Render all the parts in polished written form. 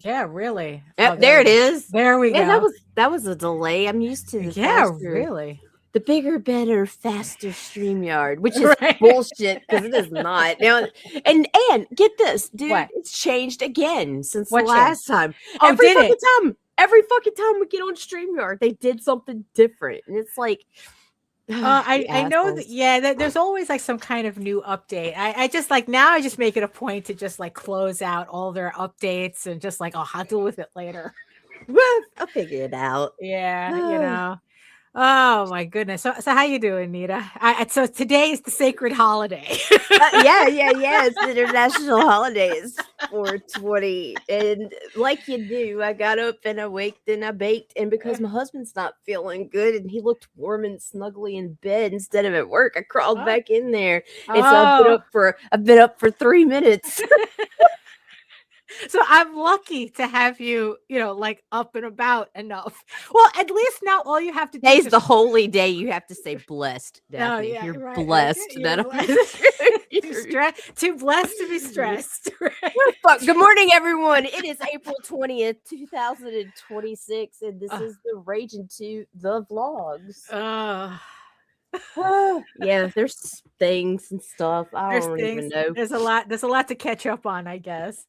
Yeah, really. Yep, there it is. There we go. That was a delay. I'm used to really. The bigger, better, faster Streamyard, which is bullshit because it is not. Now, and get this, dude, it's changed again since the last time. Oh, every fucking time we get on Streamyard, they did something different, and it's like, I know that there's always like some kind of new update. I just like now I just make it a point to just like close out all their updates and just like I'll deal with it later. Well, I'll figure it out. Yeah, Oh my goodness. So how you doing, Nita? So today is the sacred holiday. Yeah. It's the international holidays 420. And like you do, I got up and I waked and I baked. And because my husband's not feeling good and he looked warm and snuggly in bed instead of at work, I crawled back in there. And so I've been up for 3 minutes. So I'm lucky to have you, like up and about enough. Well, at least now all you have to do is the holy day. You have to say blessed. Oh, yeah, you're blessed. You're too blessed to be stressed. Right? Good morning, everyone. It is April 20th, 2026, and this is the Ragin to the vlogs. Yeah, there's things and stuff. I don't even know. There's a lot to catch up on, I guess.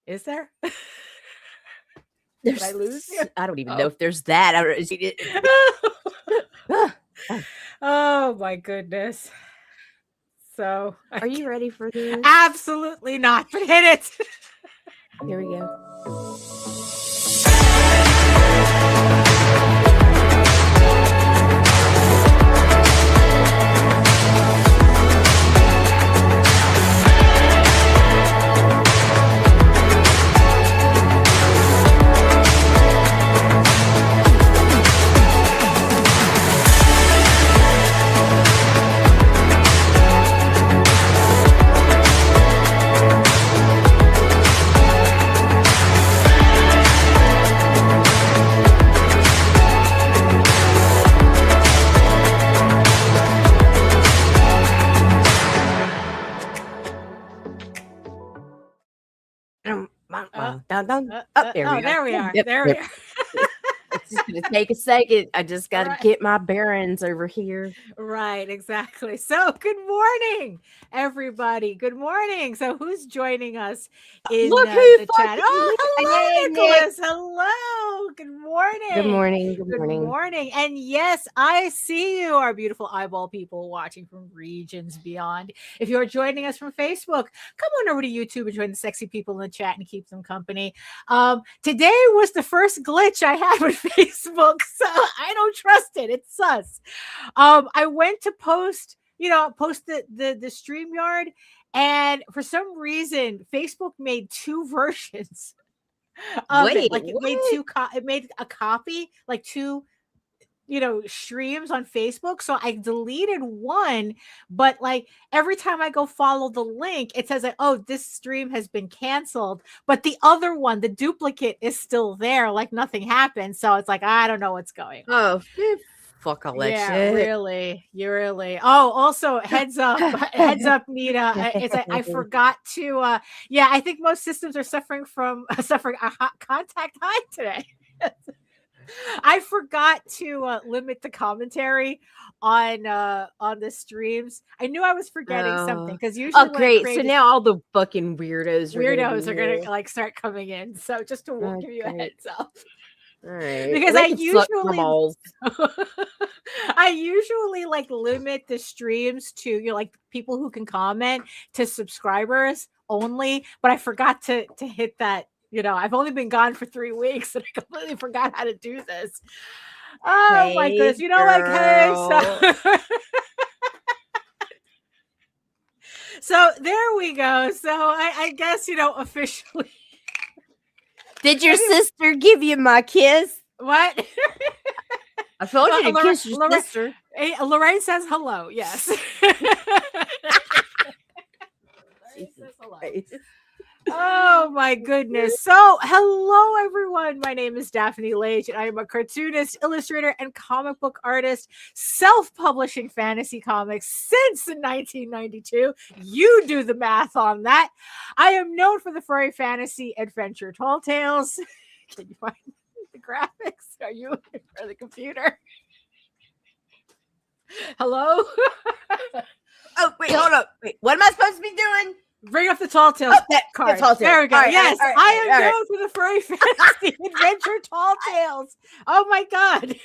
Is there? Did I lose you? I don't even know if there's that. Oh my goodness. So are you ready for this? Absolutely not, but hit it. Here we go. There we are. There we are. It's just gonna take a second. I just gotta get my bearings over here. Right, exactly. So good morning, everybody. Good morning. So who's joining us in the chat? Oh, hello, Nicholas. Hello. Good morning. Good morning. Good morning. And yes, I see you, our beautiful eyeball people watching from regions beyond. If you're joining us from Facebook, come on over to YouTube and join the sexy people in the chat and keep them company. Today was the first glitch I had with Facebook, so I don't trust it. It's sus. I went to post the StreamYard, and for some reason, Facebook made two versions of it. Like it made a copy, like two streams on Facebook. So I deleted one, but like every time I go follow the link, it says like, oh, this stream has been canceled, but the other one, the duplicate, is still there, like nothing happened. So it's like, I don't know what's going on. Oh, fuck all that shit. Really. Oh, also heads up, Nita. It's I forgot to I think most systems are suffering a contact high today. I forgot to limit the commentary on the streams. I knew I was forgetting something because usually. Oh, great! So now all the fucking weirdos are gonna like start coming in. So just to give you a heads up. All right. Because I usually like limit the streams to like people who can comment to subscribers only, but I forgot to hit that. I've only been gone for 3 weeks and I completely forgot how to do this. Oh my goodness. So there we go. So I guess, officially. Did your sister give you my kiss? What? I told you to kiss your sister. Lorraine says hello. Yes. Lorraine says hello. Oh my goodness. So, hello everyone. My name is Daphne Lage, and I am a cartoonist, illustrator, and comic book artist, self-publishing fantasy comics since 1992. You do the math on that. I am known for the furry fantasy adventure Tall Tales. Can you find the graphics? Are you looking for the computer? Hello? Oh, wait, hold up. Wait, what am I supposed to be doing? Bring up the Tall Tales card. Tall Tales. There we go. All right, yes, all right, I am all right. known for the furry fantasy adventure Tall Tales. Oh my god.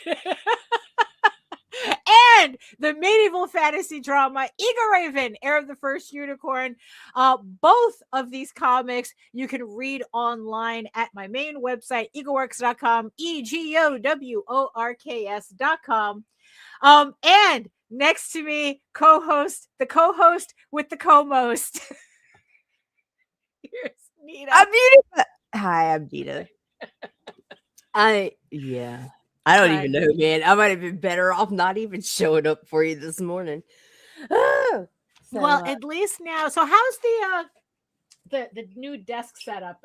And the medieval fantasy drama Eagle Raven, Heir of the First Unicorn. Both of these comics you can read online at my main website, eagleworks.com, EGOWORKS.com. And next to me, the co-host with the co-most. Here's Nita. I'm Nita. Hi, I'm Nita. I don't even know, man. I might have been better off not even showing up for you this morning. Well, at least now. So, how's the new desk setup?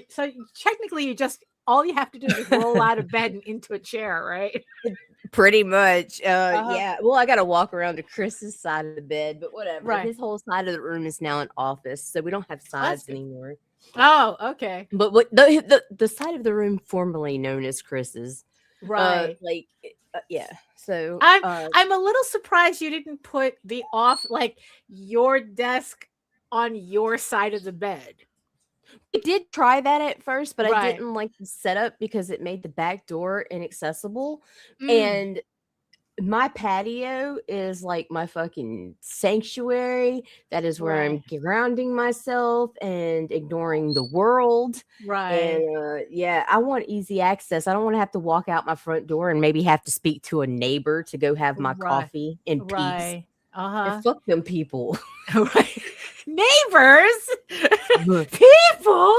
So technically, all you have to do is roll out of bed and into a chair, right? Pretty much. Yeah. Well, I got to walk around to Chris's side of the bed, but whatever. Right. His whole side of the room is now an office, so we don't have sides anymore. Oh, okay. But what the side of the room formerly known as Chris's, right? Yeah. So I'm a little surprised you didn't put your desk on your side of the bed. I did try that at first, but I didn't like the setup because it made the back door inaccessible. And my patio is like my fucking sanctuary. That is where I'm grounding myself and ignoring the world. Right. And I want easy access. I don't want to have to walk out my front door and maybe have to speak to a neighbor to go have my coffee in peace. And fuck them people. Right. Neighbors, people.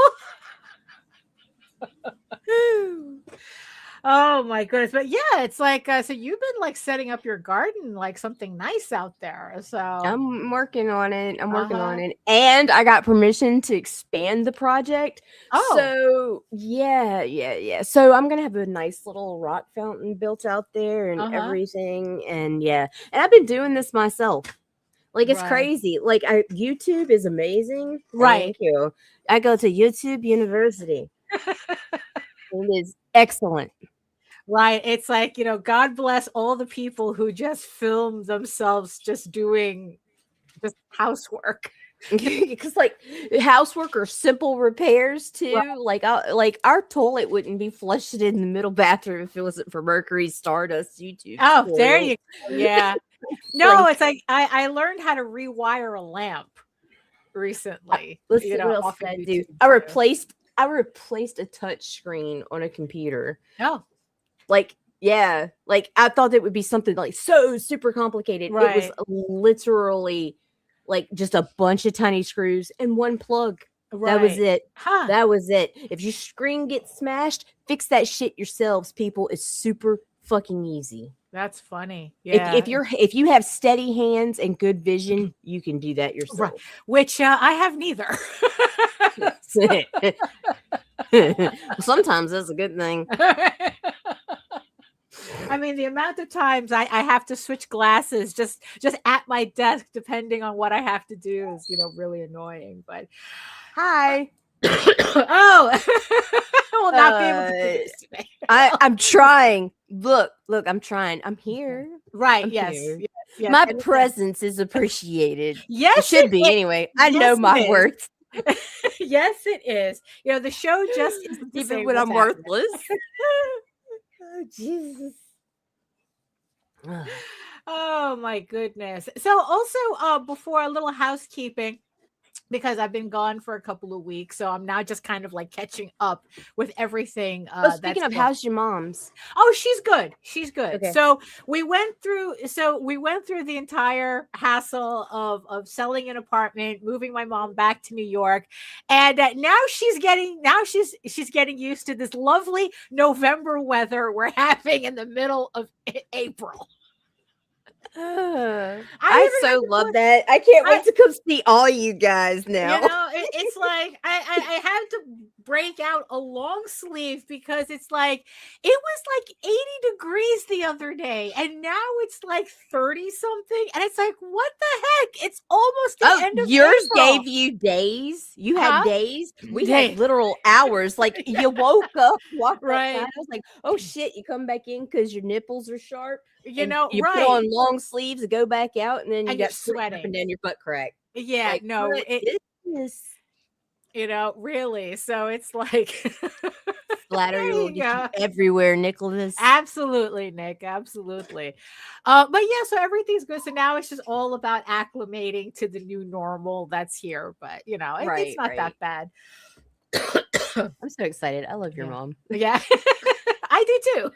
Oh my goodness. But yeah, it's like so you've been like setting up your garden like something nice out there. So I'm working on it. Working on it. And I got permission to expand the project. So yeah. So I'm gonna have a nice little rock fountain built out there and everything. And and I've been doing this myself. Like it's crazy. Like YouTube is amazing. Right. Thank you. I go to YouTube University. It is excellent. Right. It's like, God bless all the people who just film themselves just doing just housework. Because like housework or simple repairs too. Right. Like our toilet wouldn't be flushed in the middle bathroom if it wasn't for Mercury Stardust YouTube. Oh, there you go. Yeah. No, it's like I learned how to rewire a lamp recently. Let's see what else did I do. I replaced a touch screen on a computer. Oh. Like I thought it would be something like so super complicated. Right. It was literally like just a bunch of tiny screws and one plug. Right. That was it. That was it. If your screen gets smashed, fix that shit yourselves, people. It's super fucking easy. That's funny. Yeah. If you have steady hands and good vision, you can do that yourself. Right. Which I have neither. Sometimes that's a good thing. I mean, the amount of times I have to switch glasses just at my desk, depending on what I have to do, is really annoying. But hi. I will not be able to do this today. I'm trying. Look, I'm trying. I'm here. Right. I'm yes. here. Yes. My presence is appreciated. Yes. It should be anyway. I know my worth. Yes, it is. The show just isn't even when I'm worthless. Oh, Jesus. Oh my goodness. So also before a little housekeeping, because I've been gone for a couple of weeks, so I'm now just kind of like catching up with everything. Speaking of, how's your mom's? Oh, she's good. She's good. Okay. So we went through the entire hassle of selling an apartment, moving my mom back to New York, and now she's getting used to this lovely November weather we're having in the middle of April. I I even had so to love put that. I can't I wait to come see all you guys now. it's like I had to break out a long sleeve because it's like it was like 80 degrees the other day and now it's like 30 something and it's like what the heck? It's almost the Oh, end of yours April. gave you days? You had Huh? days? We had Day. literal hours. Like, you woke up, walked outside. Right. I was like, oh shit, you come back in because your nipples are sharp, and you put Right. on long sleeves to go back out, and then you And you're got sweat up and sweating. down your butt crack. Yeah, Like, no, what it is this? really. So it's like Flattery there will you get you go. everywhere, Nicholas. Absolutely, Nick. Absolutely. But yeah, so everything's good. So now it's just all about acclimating to the new normal that's here. But it's Right, not that right. bad. I'm so excited. I love your Yeah. mom. Yeah. I do too.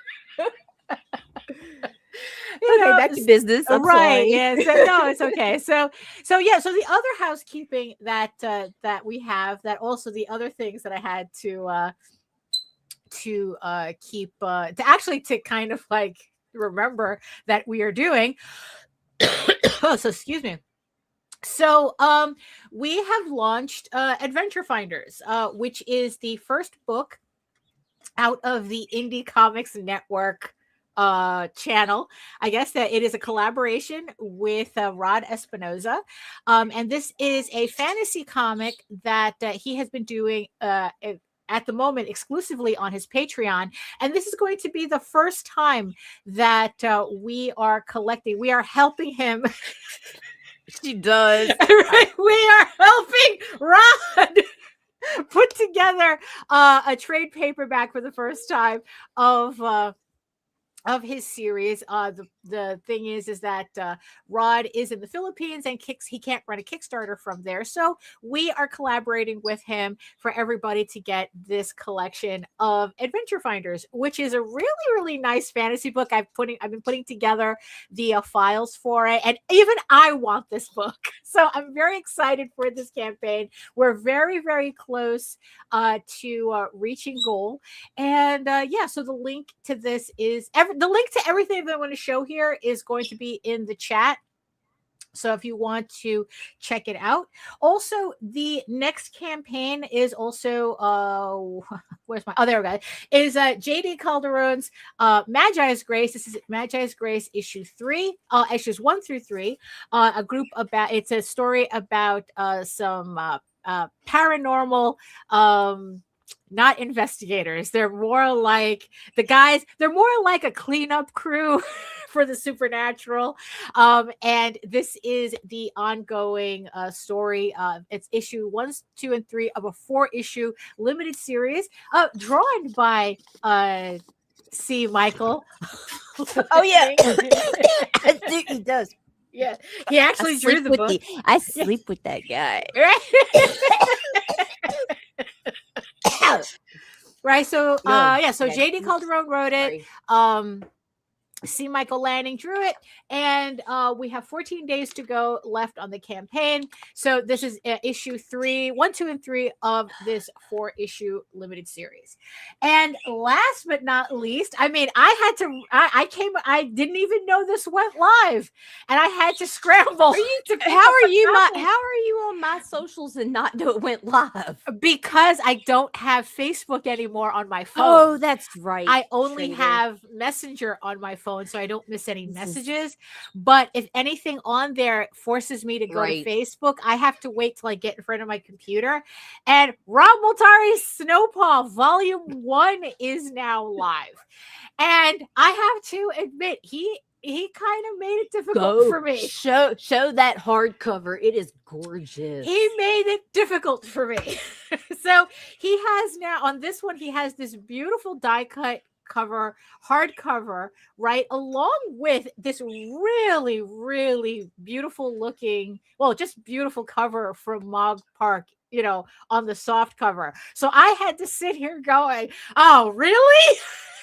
Okay, back to business. I'm Right. sorry. Yeah. So no, it's okay. So yeah, so the other housekeeping that we have, that also the other things that I had to keep to kind of like remember that we are doing. Oh, so excuse me. So we have launched Adventure Finders, which is the first book out of the Indie Comics Network channel. I guess that it is a collaboration with Rod Espinoza, and this is a fantasy comic that he has been doing at the moment exclusively on his Patreon, and this is going to be the first time that we are helping him. She does. Right? We are helping Rod put together a trade paperback for the first time of his series. The thing is that Rod is in the Philippines and he can't run a Kickstarter from there. So we are collaborating with him for everybody to get this collection of Adventure Finders, which is a really, really nice fantasy book. I've been putting together the files for it, and even I want this book. So I'm very excited for this campaign. We're very, very close to reaching goal. And yeah, so the link to this is the link to everything that I want to show here is going to be in the chat. So if you want to check it out. Also, the next campaign is also where's my there we go. Is JD Calderon's Magi's Grace. This is Magi's Grace issue 3, issues 1 through 3. It's a story about some paranormal not investigators. They're more like they're more like a cleanup crew for the supernatural. And this is the ongoing story. It's issue 1, 2, and 3 of a 4-issue limited series, drawn by C. Michael. Oh yeah. He does. Yeah, he actually drew the book. I sleep with that guy. Right. So yeah, so okay. JD Calderon wrote it. C. Michael Lanning drew it, and we have 14 days to go left on the campaign. So this is issue 1, 2, and 3 of this 4-issue limited series. And last but not least, I mean, I didn't even know this went live, and I had to scramble. How are you on my socials and not know it went live? Because I don't have Facebook anymore on my phone. Oh, that's right. I only have Messenger on my phone, so I don't miss any messages. But if anything on there forces me to go to Facebook, I have to wait till I get in front of my computer. And Rob Multari's Snowball Volume 1 is now live. And I have to admit, he kind of made it difficult for me. Show that hardcover. It is gorgeous. He made it difficult for me. So he has now, on this one, he has this beautiful die cut hardcover, right, along with this really, really beautiful looking, just beautiful cover from Mog Park, on the soft cover. So I had to sit here going, oh, really?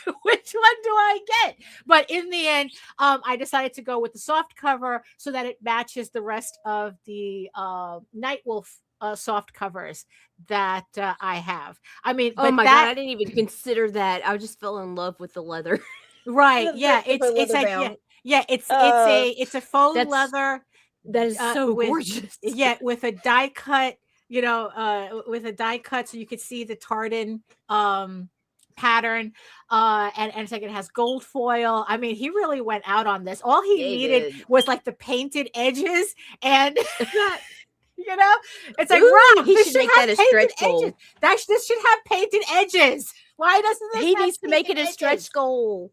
Which one do I get? But in the end, I decided to go with the soft cover so that it matches the rest of the Nightwolf soft covers that I have. I mean, oh my god, I didn't even consider that. I just fell in love with the leather. Right? Yeah, it's like Yeah, it's a faux leather. That is so gorgeous. Yeah, with a die cut, with a die cut, so you could see the tartan pattern. And it's like it has gold foil. I mean, he really went out on this. All he needed was like the painted edges, and it's like, Rob, he should make that a stretch goal. This should have painted edges. Why doesn't this? He needs to make it a stretch goal.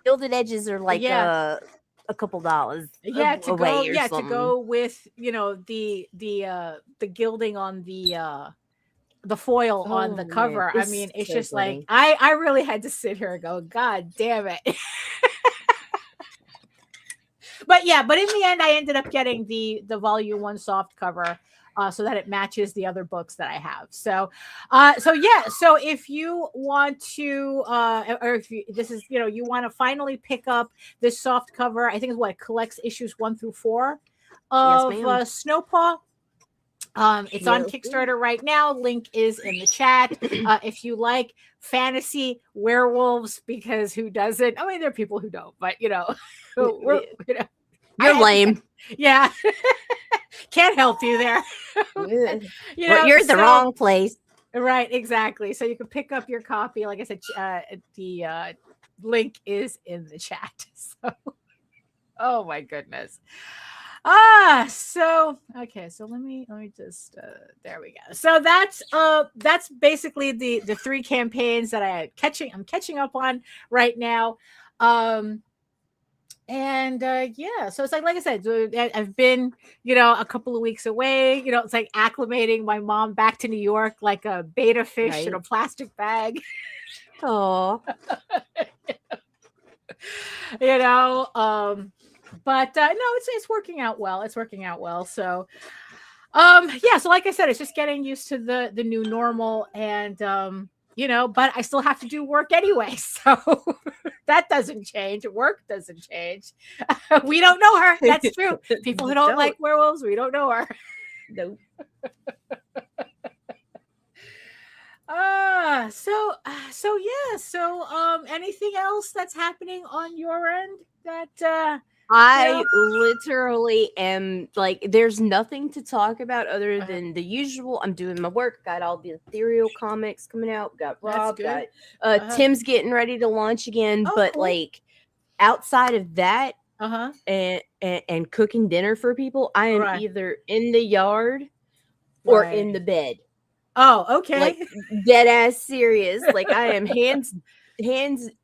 Gilded edges are like a couple dollars. Yeah, to go with the gilding on the foil on the cover. I mean, it's so just funny. Like I really had to sit here and go, God damn it. But in the end, I ended up getting the volume 1 soft cover, so that it matches the other books that I have. So if you want to, or if you, this is, you want to finally pick up this soft cover, I think it's what collects issues 1 through 4 of Snowball. It's on Kickstarter right now. Link is in the chat. If you like fantasy werewolves, because who doesn't? I mean, there are people who don't, but you're lame. Yeah. Can't help you there. You're in the wrong place. Right, exactly. So you can pick up your copy. Like I said, the link is in the chat. So, oh my goodness. So let me just there we go. So that's basically the 3 campaigns that I'm catching up on right now. So it's like I said, I've been, a couple of weeks away, it's like acclimating my mom back to New York like a beta fish in a plastic bag. Oh. But no, it's working out well. It's working out well. So so like I said, it's just getting used to the new normal, and but I still have to do work anyway. So that doesn't change. Work doesn't change. We don't know her. That's true. People who don't like werewolves, we don't know her. Nope. So anything else that's happening on your end that I literally am like, there's nothing to talk about other than the usual. I'm doing my work. Got all the ethereal comics coming out. Got Rob. Got Tim's getting ready to launch again. But cool. Like outside of that, and cooking dinner for people, I am either in the yard or in the bed. Oh, okay. Like dead ass serious. Like I am hands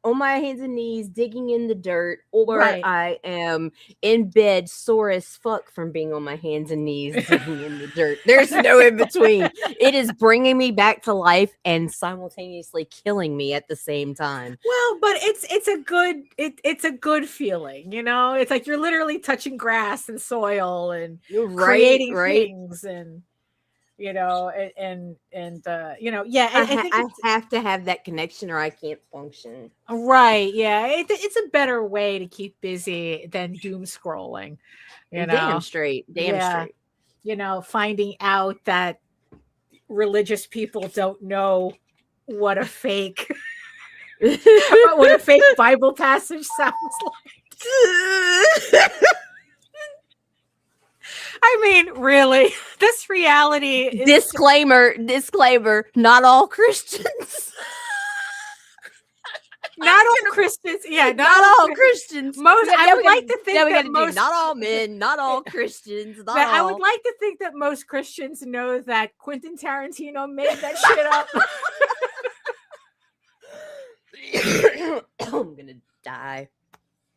on my hands and knees digging in the dirt, or I am in bed sore as fuck from being on my hands and knees digging in the dirt. There's no in between. It is bringing me back to life and simultaneously killing me at the same time. Well, but it's a good feeling, It's like you're literally touching grass and soil and creating things, and I have to have that connection or I can't function. Right. Yeah. It's a better way to keep busy than doom scrolling, Damn straight. Finding out that religious people don't know what a fake Bible passage sounds like. I mean, really, this reality is... Disclaimer, not all Christians. Not all Christians. Yeah, not all Christians. Most, I would like to think that most... Not all men, not all Christians. I would like to think that most Christians know that Quentin Tarantino made that shit up. I'm gonna die.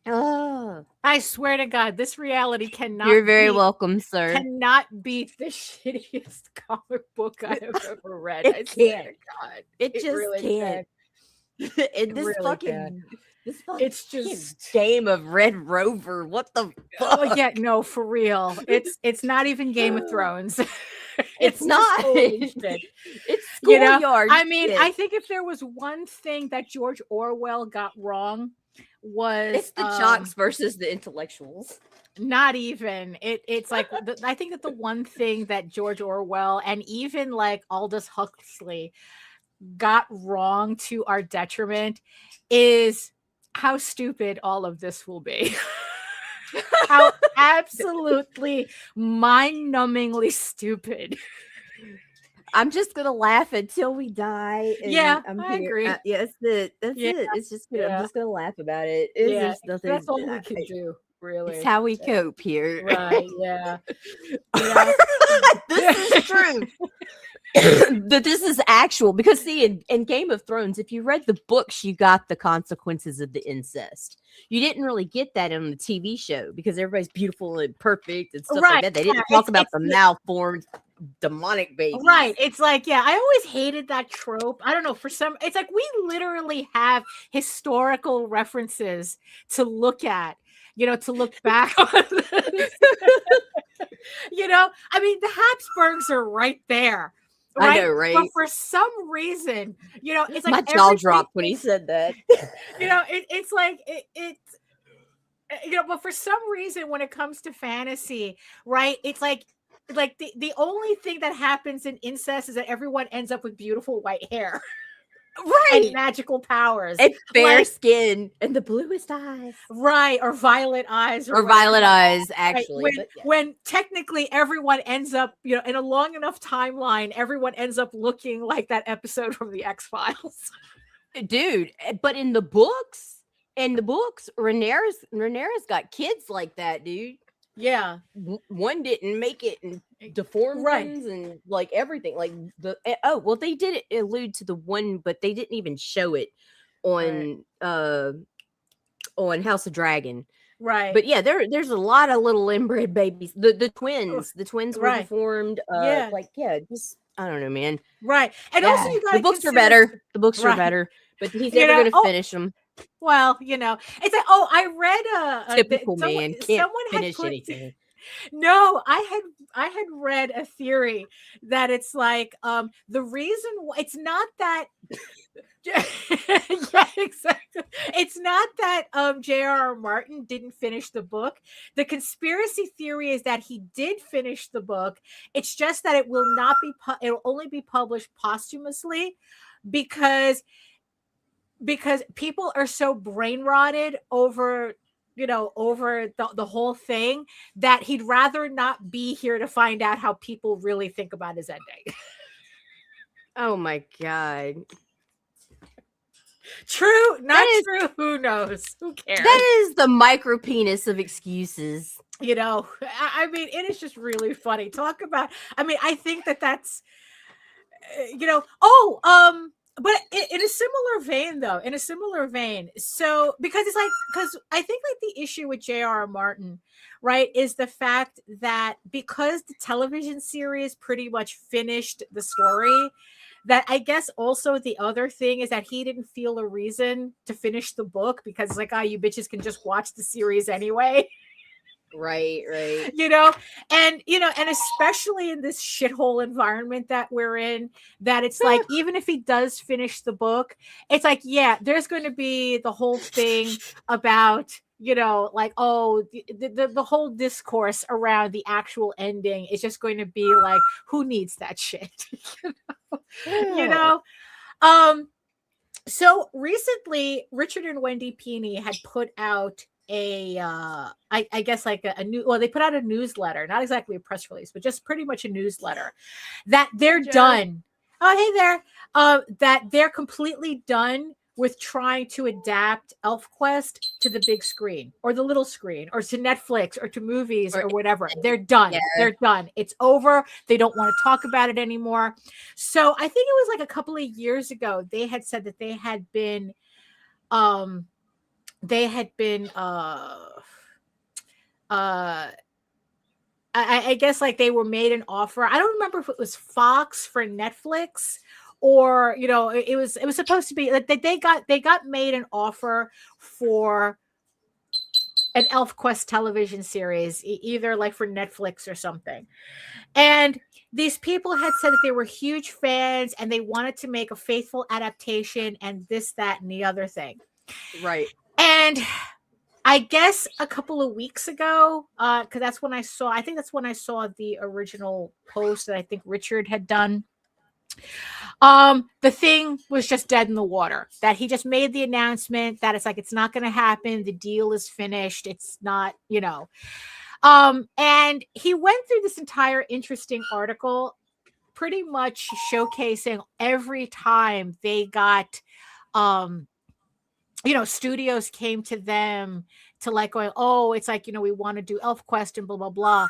Oh, I swear to God, this reality cannot. You're very welcome, sir. Cannot beat the shittiest comic book I have ever read. I swear to God, it just really can't. It's just Game of Red Rover. What the fuck? Oh yeah, no, for real. It's not even Game of Thrones. It's not. It's schoolyard. I mean, I think if there was one thing that George Orwell got wrong, it's the jocks versus the intellectuals. Not even. It's like I think that the one thing that George Orwell and even like Aldous Huxley got wrong to our detriment is how stupid all of this will be. How absolutely mind-numbingly stupid. I'm just gonna laugh until we die. And Yeah, I'm I here. agree. Yeah, that's Yeah, it. It's just I'm yeah, just gonna laugh about it. yeah. There's nothing. That's all we can do, It's really. how we cope here. Right, yeah. You know? This is true. That this is actual because see in Game of Thrones, if you read the books, you got the consequences of the incest. You didn't really get that on the TV show because everybody's beautiful and perfect and stuff like Right, that. They yeah, didn't talk about it's the malformed demonic babies. right. It's like, yeah, I always hated that trope. I don't know, for some, it's like we literally have historical references to look at, to look back on this. I mean, the Habsburgs are right there. I Right. know, right? But for some reason, it's like my jaw dropped when he said that. It's like it's but for some reason when it comes to fantasy, right? It's like the only thing that happens in incest is that everyone ends up with beautiful white hair. Right. And magical powers. And fair skin and the bluest eyes. Right. Or violet eyes. Or violet eyes, actually. Right. When technically everyone ends up, in a long enough timeline, everyone ends up looking like that episode from the X-Files. Dude, but in the books, Rhaenyra's got kids like that, dude. Yeah. One didn't make it and deformed ones and like everything. Like they did allude to the one, but they didn't even show it on House of Dragon. Right. But yeah, there's a lot of little inbred babies. The twins were deformed. Just I don't know, man. Right. And also you got the books are better. The books are better, but he's never going to finish them. Well, it's like, I read typical man can't finish anything. No, I had read a theory that it's like the reason why it's not that yeah, exactly. It's not that J.R.R. Martin didn't finish the book. The conspiracy theory is that he did finish the book. It's just that it will only be published posthumously because people are so brain rotted over the whole thing that he'd rather not be here to find out how people really think about his ending. Oh my God. True, not true. Who knows? Who cares? That is the micro penis of excuses. I mean, it is just really funny. Talk about, I think that's, but in a similar vein, so because I think like the issue with J.R.R. Martin, right, is the fact that because the television series pretty much finished the story, that I guess also the other thing is that he didn't feel a reason to finish the book because it's like, you bitches can just watch the series anyway. Right. And especially in this shithole environment that we're in, that it's like, even if he does finish the book, it's like, yeah, there's going to be the whole thing about, like, the whole discourse around the actual ending is just going to be like, who needs that shit? So recently Richard and Wendy Peeney had put out I guess like a new, they put out a newsletter, not exactly a press release, but just pretty much a newsletter that they're done. Oh, hey there. That they're completely done with trying to adapt ElfQuest to the big screen or the little screen or to Netflix or to movies or whatever. They're done. Yeah. They're done. It's over. They don't want to talk about it anymore. So I think it was like a couple of years ago, they had said that they had been I guess like they were made an offer. I don't remember if it was Fox for Netflix or it was supposed to be like they got made an offer for an ElfQuest television series, either like for Netflix or something. And these people had said that they were huge fans and they wanted to make a faithful adaptation and this, that, and the other thing. Right. And I guess a couple of weeks ago, because that's when I saw the original post that I think Richard had done. The thing was just dead in the water. That he just made the announcement that it's like it's not going to happen. The deal is finished. It's not, and he went through this entire interesting article, pretty much showcasing every time they got, studios came to them to like going, oh, it's like, we want to do ElfQuest and blah, blah, blah.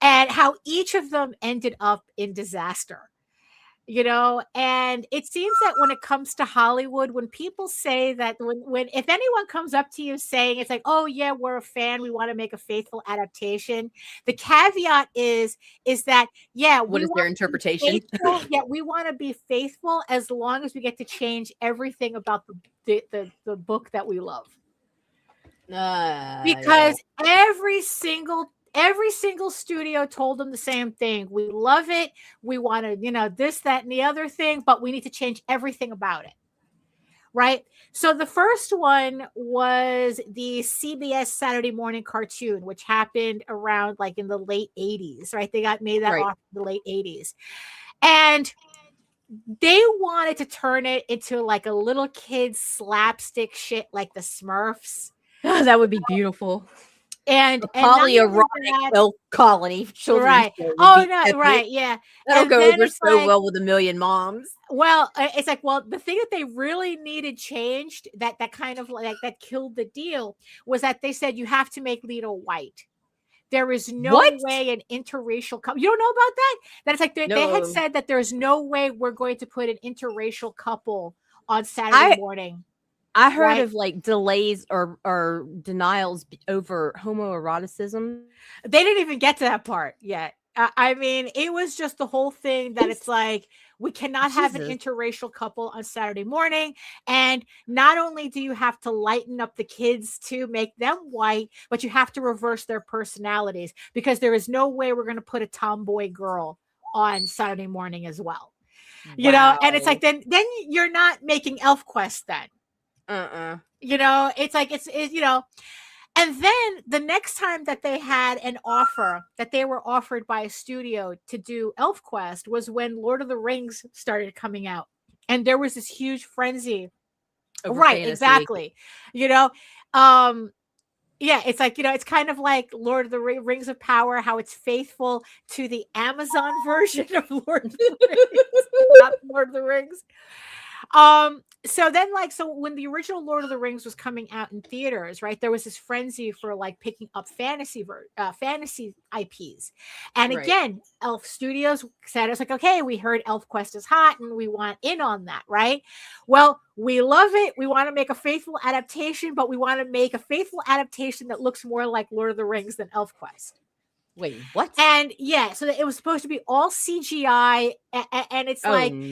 And how each of them ended up in disaster. And it seems that when it comes to Hollywood, when people say that when if anyone comes up to you saying it's like, oh yeah, we're a fan, we want to make a faithful adaptation, the caveat is that what is their interpretation? We want to be faithful as long as we get to change everything about the book that we love. Because every single studio told them the same thing. We love it. We want to, this, that, and the other thing, but we need to change everything about it. Right. So the first one was the CBS Saturday morning cartoon, which happened around like in the late 80s. Right. They got made that off in the late 80s. And they wanted to turn it into like a little kid slapstick shit like the Smurfs. Oh, that would be beautiful. And polyerotic elf colony, right? Oh no, right? Yeah, that'll go over so well with a million moms. Well, it's like, the thing that they really needed changed that kind of like that killed the deal was that they said you have to make Lita white. There is no way an interracial couple. You don't know about that? That it's like they had said that there's no way we're going to put an interracial couple on Saturday morning. I heard of like delays or denials over homoeroticism. They didn't even get to that part yet. I mean, it was just the whole thing that it's like, we cannot have an interracial couple on Saturday morning. And not only do you have to lighten up the kids to make them white, but you have to reverse their personalities because there is no way we're going to put a tomboy girl on Saturday morning as well. Wow. And it's like, then you're not making ElfQuest then. It's like, it's and then the next time that they had an offer that they were offered by a studio to do ElfQuest was when Lord of the Rings started coming out. And there was this huge frenzy. Over fantasy. Exactly. It's like, it's kind of like Lord of the Rings of Power, how it's faithful to the Amazon version of Lord of the Rings, not Lord of the Rings. So when the original Lord of the Rings was coming out in theaters, right, there was this frenzy for like picking up fantasy IPs. And again, Elf Studios said, it's like, okay, we heard ElfQuest is hot and we want in on that, right? Well, we love it. We want to make a faithful adaptation, but we want to make a faithful adaptation that looks more like Lord of the Rings than ElfQuest. Wait, what? And so it was supposed to be all CGI, and it's and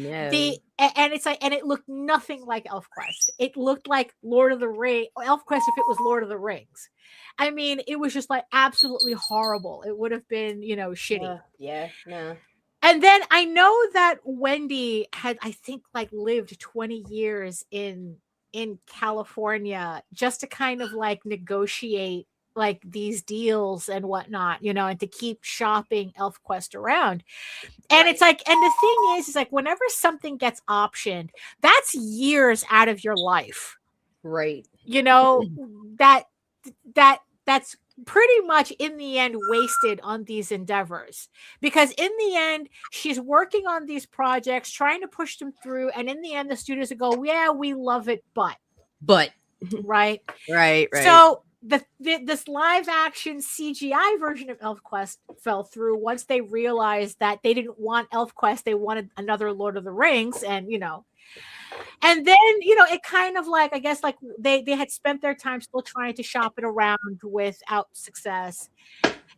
it looked nothing like ElfQuest. It looked like Lord of the Rings, ElfQuest if it was Lord of the Rings. I mean, it was just like absolutely horrible. It would have been, shitty. No. And then I know that Wendy had, I think, like lived 20 years in California just to kind of like negotiate like these deals and whatnot, and to keep shopping ElfQuest around. And it's like, and the thing is like, whenever something gets optioned, that's years out of your life. Right. That's pretty much in the end wasted on these endeavors, because in the end she's working on these projects, trying to push them through. And in the end, the studios will go, yeah, we love it, but right. So this live action CGI version of ElfQuest fell through once they realized that they didn't want ElfQuest, they wanted another Lord of the Rings, and and then it kind of like, I guess like they had spent their time still trying to shop it around without success.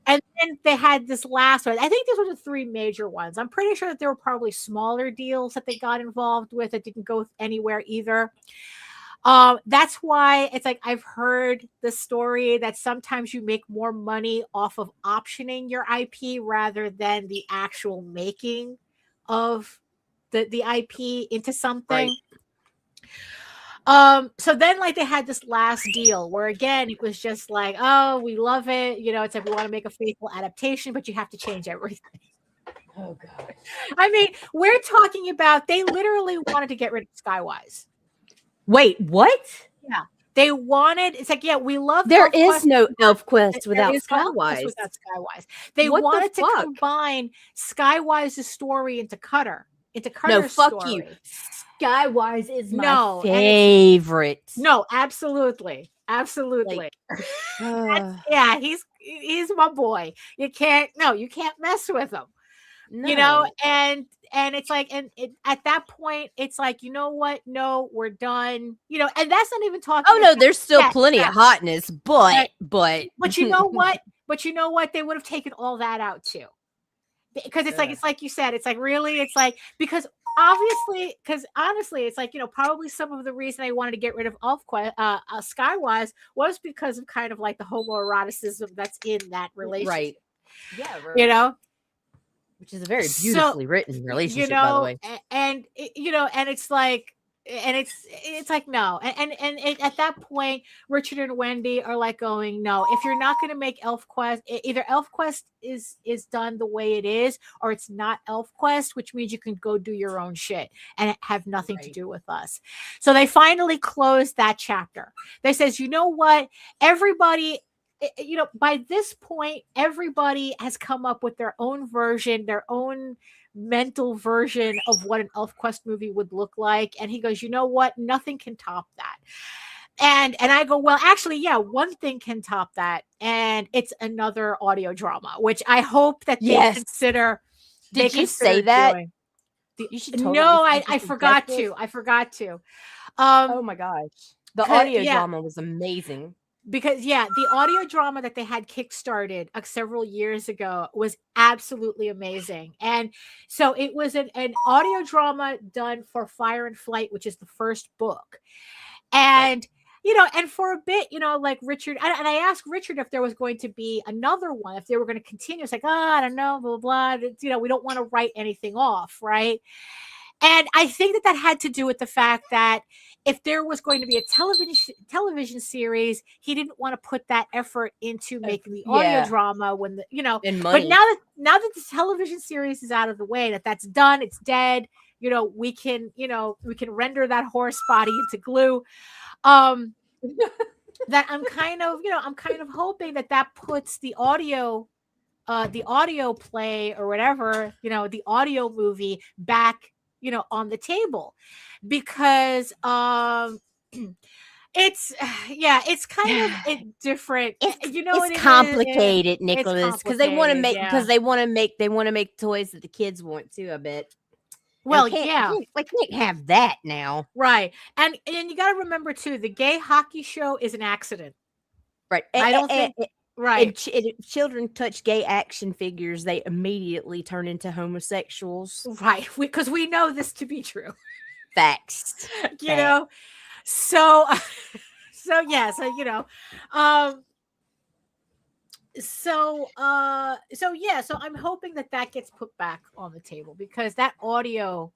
And then they had this last one. I think these were the three major ones. I'm pretty sure that there were probably smaller deals that they got involved with that didn't go anywhere either. That's why it's like, I've heard the story that sometimes you make more money off of optioning your IP rather than the actual making of the IP into something. So then like they had this last deal where again, it was just like, oh, we love it. It's like, we want to make a faithful adaptation, but you have to change everything. Oh god. I mean, we're talking about they literally wanted to get rid of Skywise. Wait, what? Yeah. They wanted, it's like, yeah, we love There Elf is Quest. no Elf Quest There without is no Elf Quest Skywise. without Skywise. They What the wanted to fuck? combine Skywise's story into Cutter's No, fuck story. you. Skywise is my No, and favorite. No, absolutely. Absolutely. Yeah, he's my boy. You can't mess with him. You know, No. and it's like, at that point, it's like, you know what? No, we're done. You know, and that's not even talking. Oh no, about there's still that, plenty of hotness, but But you know what? But you know what? They would have taken all that out too. Because it's like you said, it's like, really, it's like, because honestly, it's like, you know, probably some of the reason they wanted to get rid of Skywise was because of kind of like the homoeroticism that's in that relationship. Right. Yeah, right. You know? Which is a very beautifully written relationship, you know, by the way. And you know, and it's like, and it's like, no, and at that point, Richard and Wendy are like going, no, if you're not going to make Elf Quest, either Elf Quest is done the way it is, or it's not Elf Quest, which means you can go do your own shit and have nothing to do with us. So they finally closed that chapter. They says, you know what, everybody, you know, by this point, everybody has come up with their own version, their own mental version of what an Elf Quest movie would look like. And he goes, you know what? Nothing can top that. And I go, well, actually, yeah, one thing can top that. And it's another audio drama, which I hope that they consider. Did you say that? You should totally. No, I forgot to. I forgot to. Oh my gosh. The audio drama was amazing. Because the audio drama that they had kickstarted several years ago was absolutely amazing. And so it was an audio drama done for Fire and Flight, which is the first book. And you know, and for a bit, you know, like Richard, and I asked Richard if there was going to be another one, if they were going to continue. It's like, I don't know, blah, blah, blah. You know, we don't want to write anything off, right? And I think that had to do with the fact that if there was going to be a television series, he didn't want to put that effort into making the audio drama when the, you know, but now that the television series is out of the way, that's done, it's dead, you know, we can render that horse body into glue. That I'm kind of hoping that puts the audio play or whatever, you know, the audio movie back, you know, on the table, because it's kind of different. You know, it's complicated, Nicholas, because they want to make toys that the kids want too, I bet. Well, we can't have that now, right? And you got to remember too, the gay hockey show is an accident, right? I don't think. Right. If children touch gay action figures, they immediately turn into homosexuals. Right. Because we know this to be true. Facts. You know? So you know. So I'm hoping that gets put back on the table, because that audio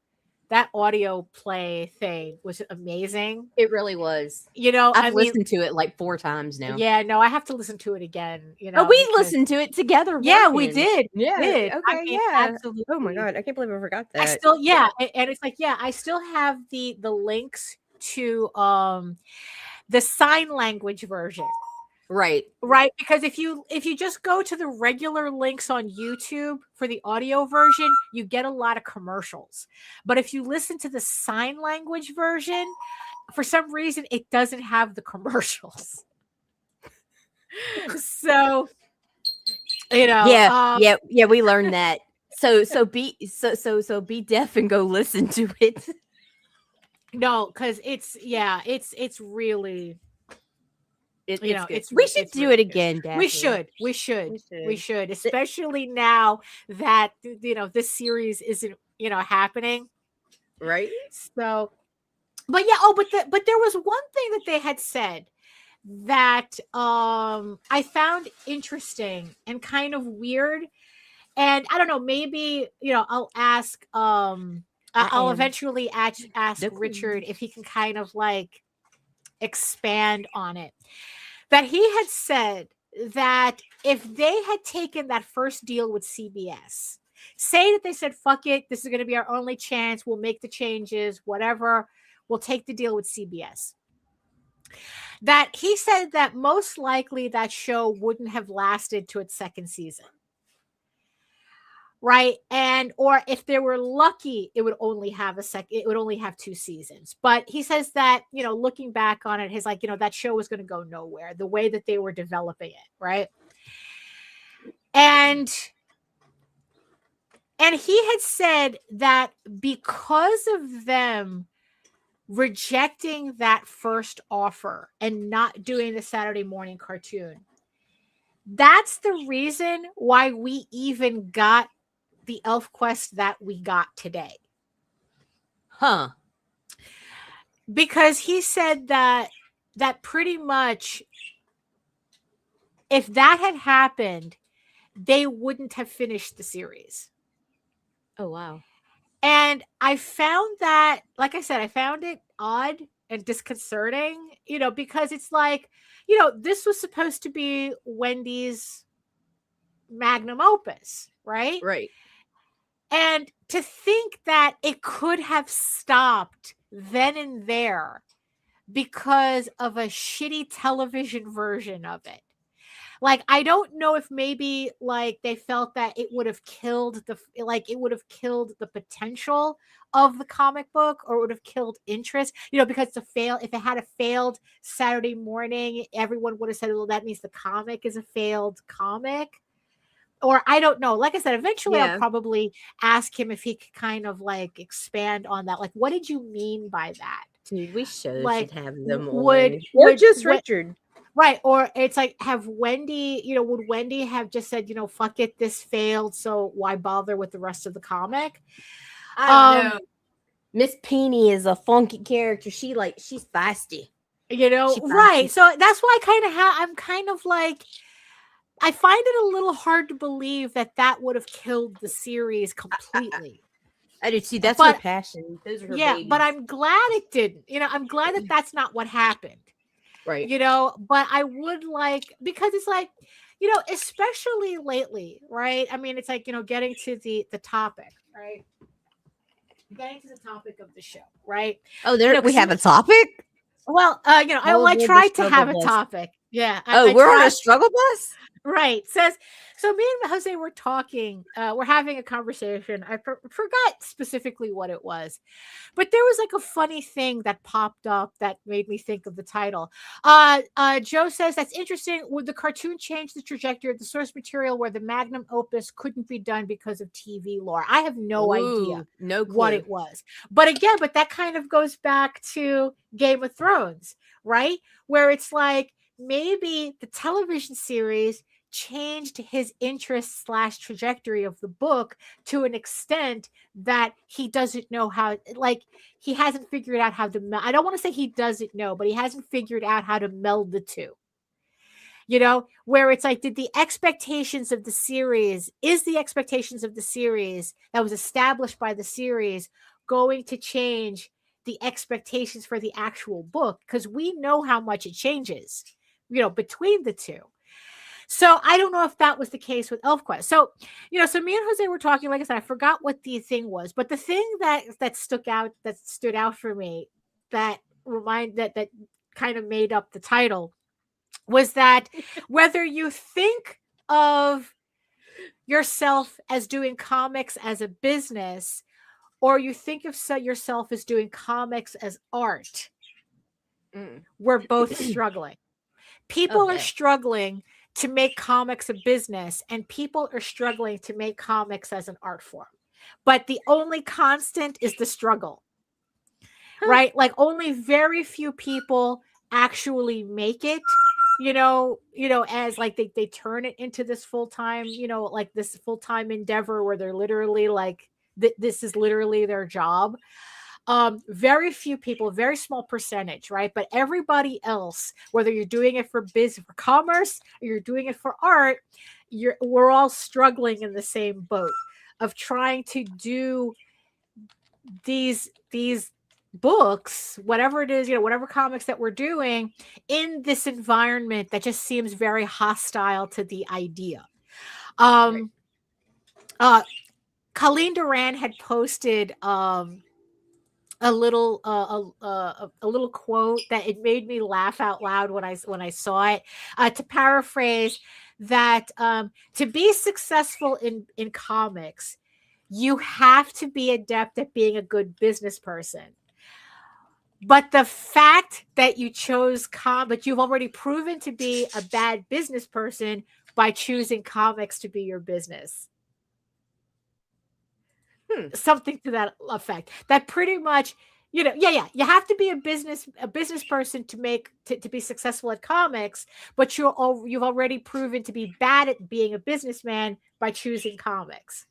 play thing was amazing. It really was. You know, I've listened to it like 4 times now. Yeah, no, I have to listen to it again. You know, we listened to it together. Yeah, we did. Yeah. Okay. Absolutely. Oh my god, I can't believe I forgot that. I still, and it's like, I still have the links to the sign language version. Right. Because if you just go to the regular links on YouTube for the audio version, you get a lot of commercials. But if you listen to the sign language version, for some reason, it doesn't have the commercials. So, you know, we learned that. So be deaf and go listen to it. No, because it's really. We should do it again, Daphne. We should, especially now that, you know, this series isn't, you know, happening, right? So, but there was one thing that they had said that I found interesting and kind of weird, and I don't know, maybe, you know, I'll ask I'll eventually ask Richard if he can kind of like expand on it. That he had said that if they had taken that first deal with CBS Say that they said, fuck it, this is going to be our only chance. We'll make the changes, whatever. We'll take the deal with CBS. That he said that most likely that show wouldn't have lasted to its second season. Right. And, or if they were lucky, it would only have it would only have 2 seasons. But he says that, looking back on it, he's like, that show was going to go nowhere the way that they were developing it. Right. And he had said that because of them rejecting that first offer and not doing the Saturday morning cartoon, that's the reason why we even got the Elf Quest that we got today. Huh. Because he said that pretty much if that had happened, they wouldn't have finished the series. Oh, wow. And I found that, like I said, I found it odd and disconcerting, because it's like, this was supposed to be Wendy's magnum opus, right? Right. And to think that it could have stopped then and there because of a shitty television version of it. Like, I don't know if maybe like they felt that it would have killed the potential of the comic book, or it would have killed interest, because if it had a failed Saturday morning, everyone would have said, well, that means the comic is a failed comic. Or I don't know. Like I said, eventually I'll probably ask him if he could kind of like expand on that. Like, what did you mean by that? Dude, we should have them on. Or just Richard. Right. Or it's like, would Wendy have just said, fuck it, this failed, so why bother with the rest of the comic? I don't know. Miss Peony is a funky character. She's feisty. Right. So that's why I'm kind of like, I find it a little hard to believe that would have killed the series completely. I do see. That's her passion. Those are her babies. But I'm glad it didn't. I'm glad that that's not what happened. Right. But I would like, because it's like, especially lately, right? I mean, it's like, getting to the topic, right? Getting to the topic of the show, right? Oh, we have a topic? Well, I tried to have a topic. Yeah. We're on a struggle bus? Right. So me and Jose were talking, we're having a conversation. I forgot specifically what it was, but there was like a funny thing that popped up that made me think of the title. Joe says, that's interesting. Would the cartoon change the trajectory of the source material where the magnum opus couldn't be done because of TV lore? I have no idea what it was. But again, that kind of goes back to Game of Thrones, right? Where it's like, maybe the television series changed his interest / trajectory of the book to an extent that he doesn't know how, like, he hasn't figured out how to I don't want to say he doesn't know, but he hasn't figured out how to meld the two. Where it's like, is the expectations of the series that was established by the series going to change the expectations for the actual book? Because we know how much it changes, between the two. So I don't know if that was the case with ElfQuest. So, so me and Jose were talking, like I said, I forgot what the thing was, but the thing that stood out for me, that kind of made up the title, was that whether you think of yourself as doing comics as a business, or you think of yourself as doing comics as art, we're both struggling. People are struggling to make comics a business, and people are struggling to make comics as an art form. But the only constant is the struggle, right? Like, only very few people actually make it, as like they turn it into this full-time, like this full-time endeavor where they're literally like, this is literally their job. Very few people, very small percentage, right? But everybody else, whether you're doing it for commerce, or you're doing it for art, we're all struggling in the same boat of trying to do these books, whatever it is, whatever comics that we're doing, in this environment that just seems very hostile to the idea. Colleen Duran had posted a little a little quote that it made me laugh out loud when I saw it. To paraphrase that, to be successful in comics, you have to be adept at being a good business person. But the fact that you chose but you've already proven to be a bad business person by choosing comics to be your business. Something to that effect. That pretty much, you have to be a business person to be successful at comics, but you've already proven to be bad at being a businessman by choosing comics.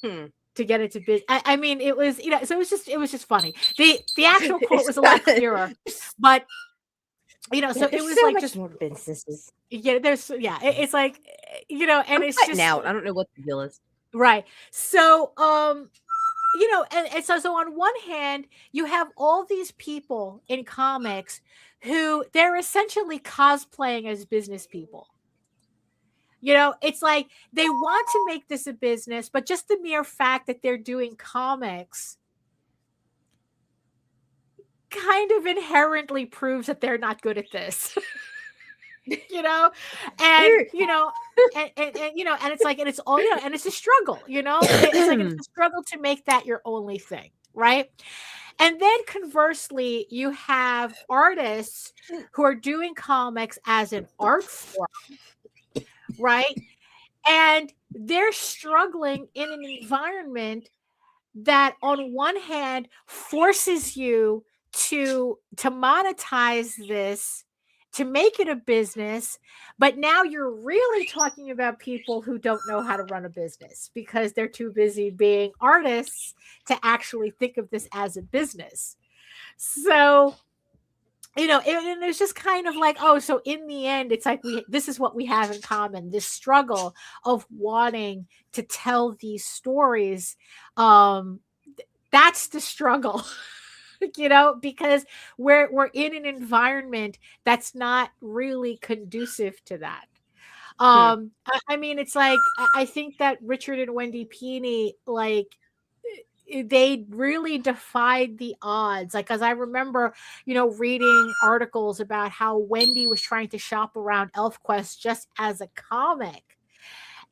To get into business. I mean, it was, so it was just funny. The actual quote was a lot clearer, but so it was so like much just more businesses. Yeah, it's like, and I'm it's cutting just out. I don't know what the deal is. Right. So, and so on one hand, you have all these people in comics who they're essentially cosplaying as business people. It's like they want to make this a business, but just the mere fact that they're doing comics kind of inherently proves that they're not good at this. and and it's like, and it's all, and it's a struggle, it's like, it's a struggle to make that your only thing, right? And then conversely, you have artists who are doing comics as an art form, right? And they're struggling in an environment that on one hand forces you to monetize this, to make it a business, but now you're really talking about people who don't know how to run a business because they're too busy being artists to actually think of this as a business. So, and it's just kind of like, oh, so in the end, it's like this is what we have in common, this struggle of wanting to tell these stories. That's the struggle. Because we're in an environment that's not really conducive to that. I mean, it's like, I think that Richard and Wendy Pini, like, they really defied the odds. Like, as I remember, reading articles about how Wendy was trying to shop around ElfQuest just as a comic.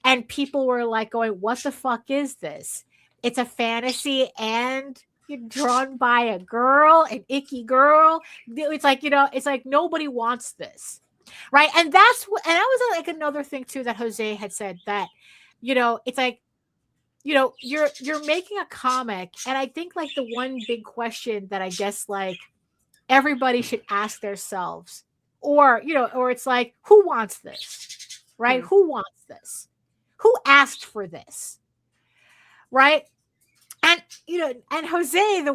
And people were like going, what the fuck is this? It's a fantasy and drawn by a girl, an icky girl. It's like, it's like nobody wants this, right? And that was like another thing too that Jose had said, that it's like, you're making a comic, and I think like the one big question that I guess like everybody should ask themselves, or it's like, who wants this, right? Who wants this? Who asked for this, right? And and Jose,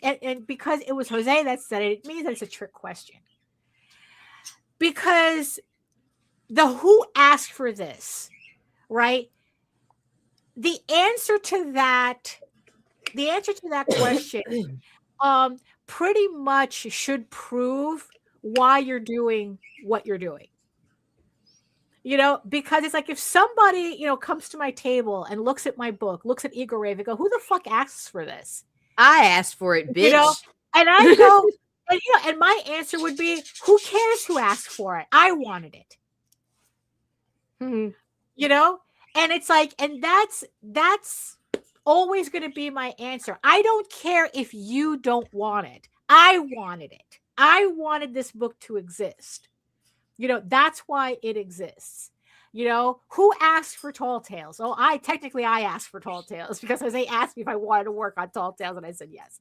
and because it was Jose that said it, it means that it's a trick question. Because the who asked for this, right? The answer to that question, pretty much should prove why you're doing what you're doing. Because it's like, if somebody, comes to my table and looks at my book, looks at Igor Rave, and go, who the fuck asks for this? I asked for it, bitch. And I go, and my answer would be, who cares who asked for it? I wanted it. And it's like, and that's always going to be my answer. I don't care if you don't want it. I wanted it. I wanted this book to exist. That's why it exists. Who asked for Tall Tales? Oh, I asked for Tall Tales because they asked me if I wanted to work on Tall Tales, and I said yes.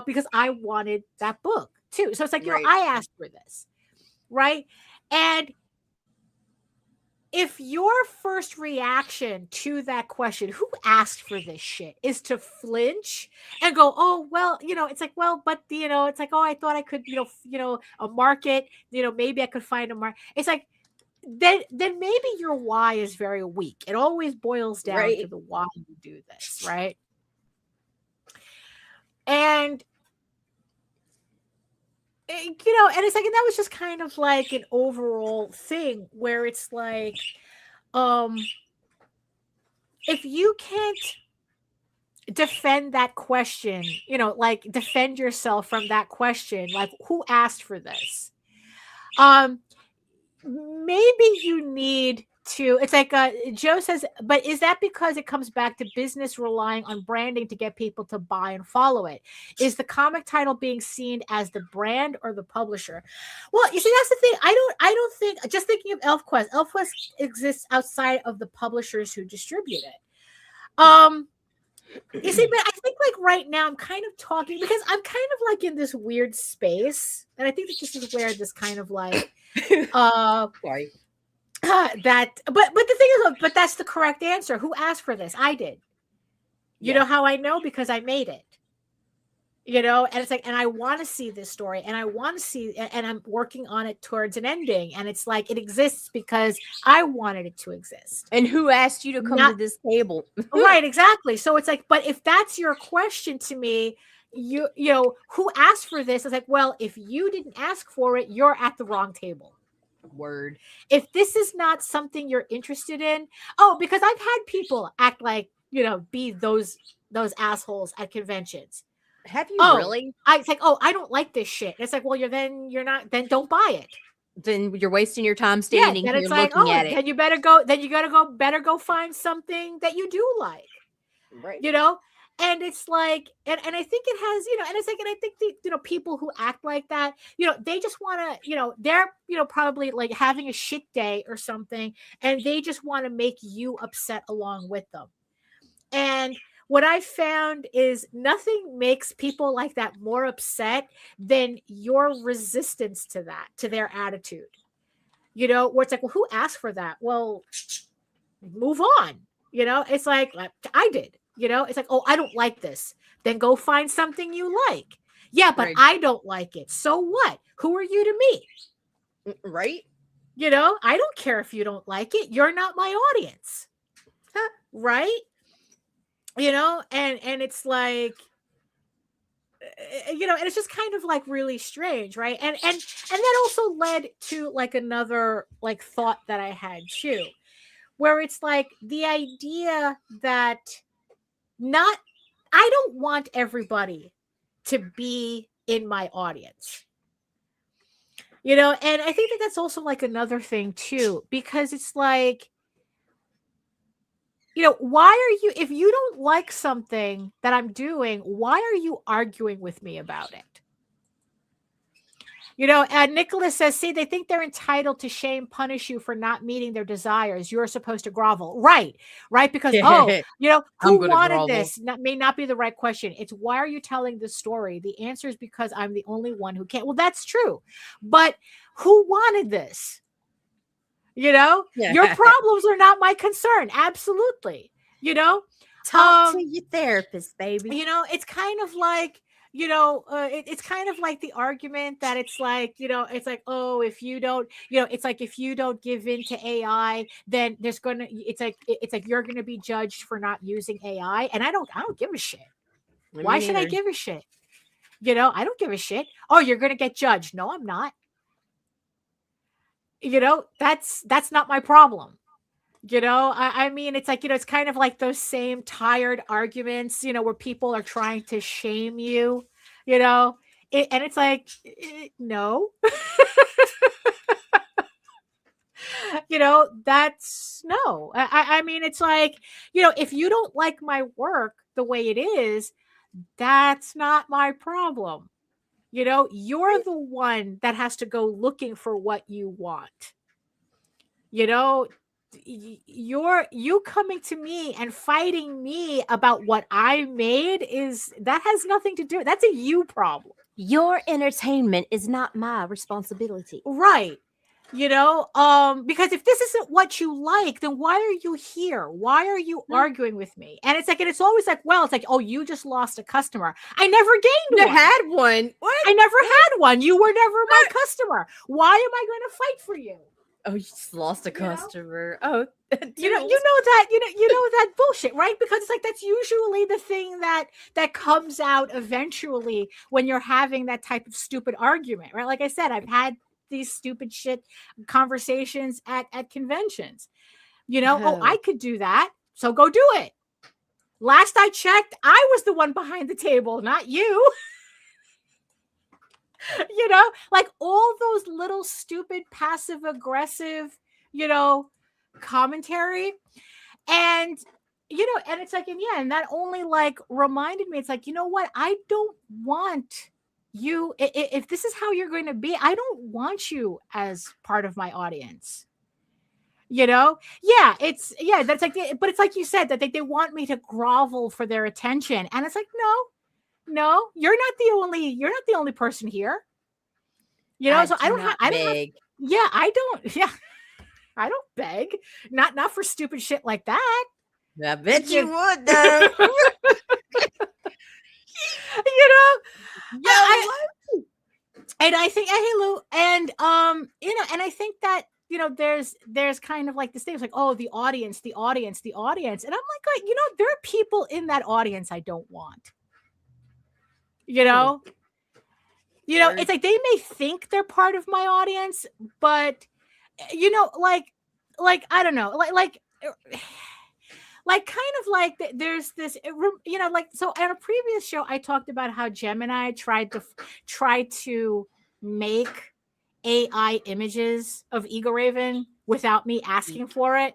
Because I wanted that book too. So it's like, right. I asked for this, right? And if your first reaction to that question, who asked for this shit, is to flinch and go, oh, well, it's like, well, but, it's like, oh, I thought I could, a market, maybe I could find a market. It's like, then maybe your why is very weak. It always boils down to the why you do this, right? And, and it's like, and that was just kind of like an overall thing where it's like, if you can't defend that question, like defend yourself from that question, like who asked for this? Maybe you need to, it's like Joe says, but is that because it comes back to business relying on branding to get people to buy and follow it? Is the comic title being seen as the brand or the publisher? Well, you see, that's the thing. I don't think, just thinking of ElfQuest exists outside of the publishers who distribute it. You see, but I think like right now I'm kind of talking because I'm kind of like in this weird space, and I think that this is where this kind of like Sorry. that but the thing is, but that's the correct answer. Who asked for this? I did. You know how I know? Because I made it. And it's like, and I want to see this story, and I want to see, and I'm working on it towards an ending, and it's like it exists because I wanted it to exist. And who asked you to come to this table? Right, exactly. So it's like, but if that's your question to me, you know, who asked for this? It's like, well, if you didn't ask for it, you're at the wrong table. Word. If this is not something you're interested in, because I've had people act like, be those assholes at conventions. Have you really? It's like, I don't like this shit. It's like, well, then don't buy it. Then you're wasting your time standing here like, looking at it. Then you better go. Then you gotta go find something that you do like, right? And it's like, and I think it has, and it's like, and I think the people who act like that, they just want to, they're probably like having a shit day or something, and they just want to make you upset along with them. And what I found is nothing makes people like that more upset than your resistance to that, to their attitude. Where it's like, well, who asked for that? Well, move on. It's like, I did. It's like, I don't like this. Then go find something you like. Yeah, but right. I don't like it. So what? Who are you to me? Right? I don't care if you don't like it. You're not my audience. Right? And it's like, and it's just kind of like really strange, right? And that also led to like another like thought that I had too, where it's like the idea that I don't want everybody to be in my audience. And I think that that's also like another thing too, because it's like, why are you, if you don't like something that I'm doing, why are you arguing with me about it? Nicholas says, see, they think they're entitled to punish you for not meeting their desires. You're supposed to grovel. Right. Because, who wanted this? May not be the right question. It's why are you telling this story? The answer is because I'm the only one who can't. Well, that's true. But who wanted this? Your problems are not my concern. Absolutely. Talk to your therapist, baby. It's kind of like, it's kind of like the argument that it's like, it's like, if you don't, it's like, if you don't give in to AI, then it's like you're going to be judged for not using AI. And I don't give a shit. Why should I give a shit? I don't give a shit. You're going to get judged. No, I'm not. That's not my problem. I mean, it's like, it's kind of like those same tired arguments, where people are trying to shame you, and it's like, no, that's no. I mean, it's like, if you don't like my work the way it is, that's not my problem. You're the one that has to go looking for what you want. You coming to me and fighting me about what I made that has nothing to do. That's a you problem. Your entertainment is not my responsibility. Right. Because if this isn't what you like, then why are you here? Why are you arguing with me? And it's like, and it's always like, well, it's like, you just lost a customer. I never gained one. Had one. What? I never had one. You were never my customer. Why am I going to fight for you? You just lost a customer. You know that bullshit, right? Because it's like, that's usually the thing that comes out eventually when you're having that type of stupid argument, right? Like I said, I've had these stupid shit conversations at conventions. I could do that. So go do it. Last I checked, I was the one behind the table, not you. You know, like all those little stupid passive aggressive, you know, commentary. And, you know, and it's like, and yeah, and that only like reminded me, it's like, you know what? I don't want you, if this is how you're going to be, I don't want you as part of my audience. You know, yeah, that's like, but it's like you said that they want me to grovel for their attention, and it's like, no, you're not the only person here. You know, so I don't have, yeah, I don't beg, not for stupid shit like that. I bet you would, though. You know, and I think, hey Lou, and you know, and I think that, you know, there's kind of like this thing. It's like, oh, the audience. And I'm like, you know, there are people in that audience I don't want. You know? You know, it's like they may think they're part of my audience, but you know, like I don't know, like kind of like there's this, you know, like, so on a previous show I talked about how Gemini tried to make AI images of Eagle Raven without me asking for it.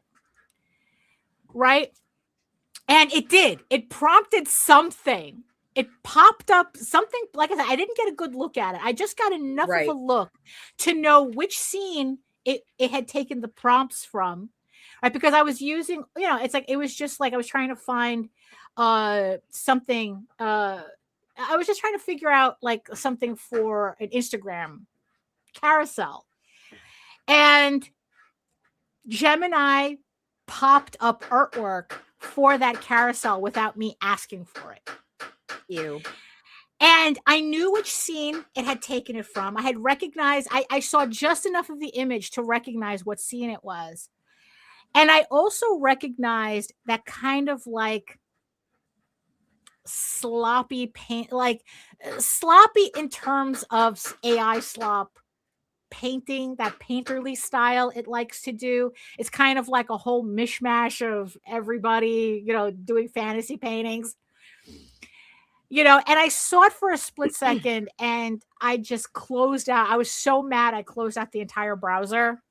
Right? And it prompted something. It popped up something, like I said, I didn't get a good look at it. I just got enough of a look to know which scene it had taken the prompts from. Right? Because I was using, you know, it's like, it was just like I was trying to find something. I was just trying to figure out like something for an Instagram carousel, and Gemini popped up artwork for that carousel without me asking for it. Ew. And I knew which scene it had taken it from. I had recognized, I saw just enough of the image to recognize what scene it was. And I also recognized that kind of like sloppy paint, like sloppy in terms of AI slop painting, that painterly style it likes to do. It's kind of like a whole mishmash of everybody, you know, doing fantasy paintings. You know, and I saw it for a split second and I just closed out. I was so mad I closed out the entire browser.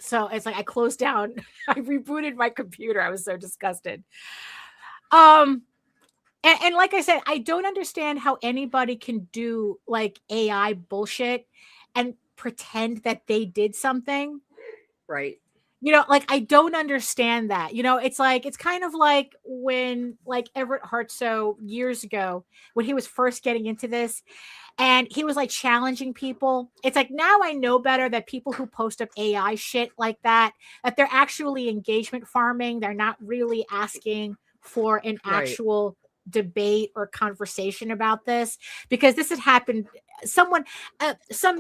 So it's like I closed down, I rebooted my computer. I was so disgusted. And like I said, I don't understand how anybody can do like AI bullshit and pretend that they did something. Right. You know, like, I don't understand that. You know, it's like, it's kind of like when like Everett Hartsoe years ago, when he was first getting into this and he was like challenging people. It's like, now I know better that people who post up AI shit like that they're actually engagement farming. They're not really asking for an actual debate or conversation about this, because this had happened. Some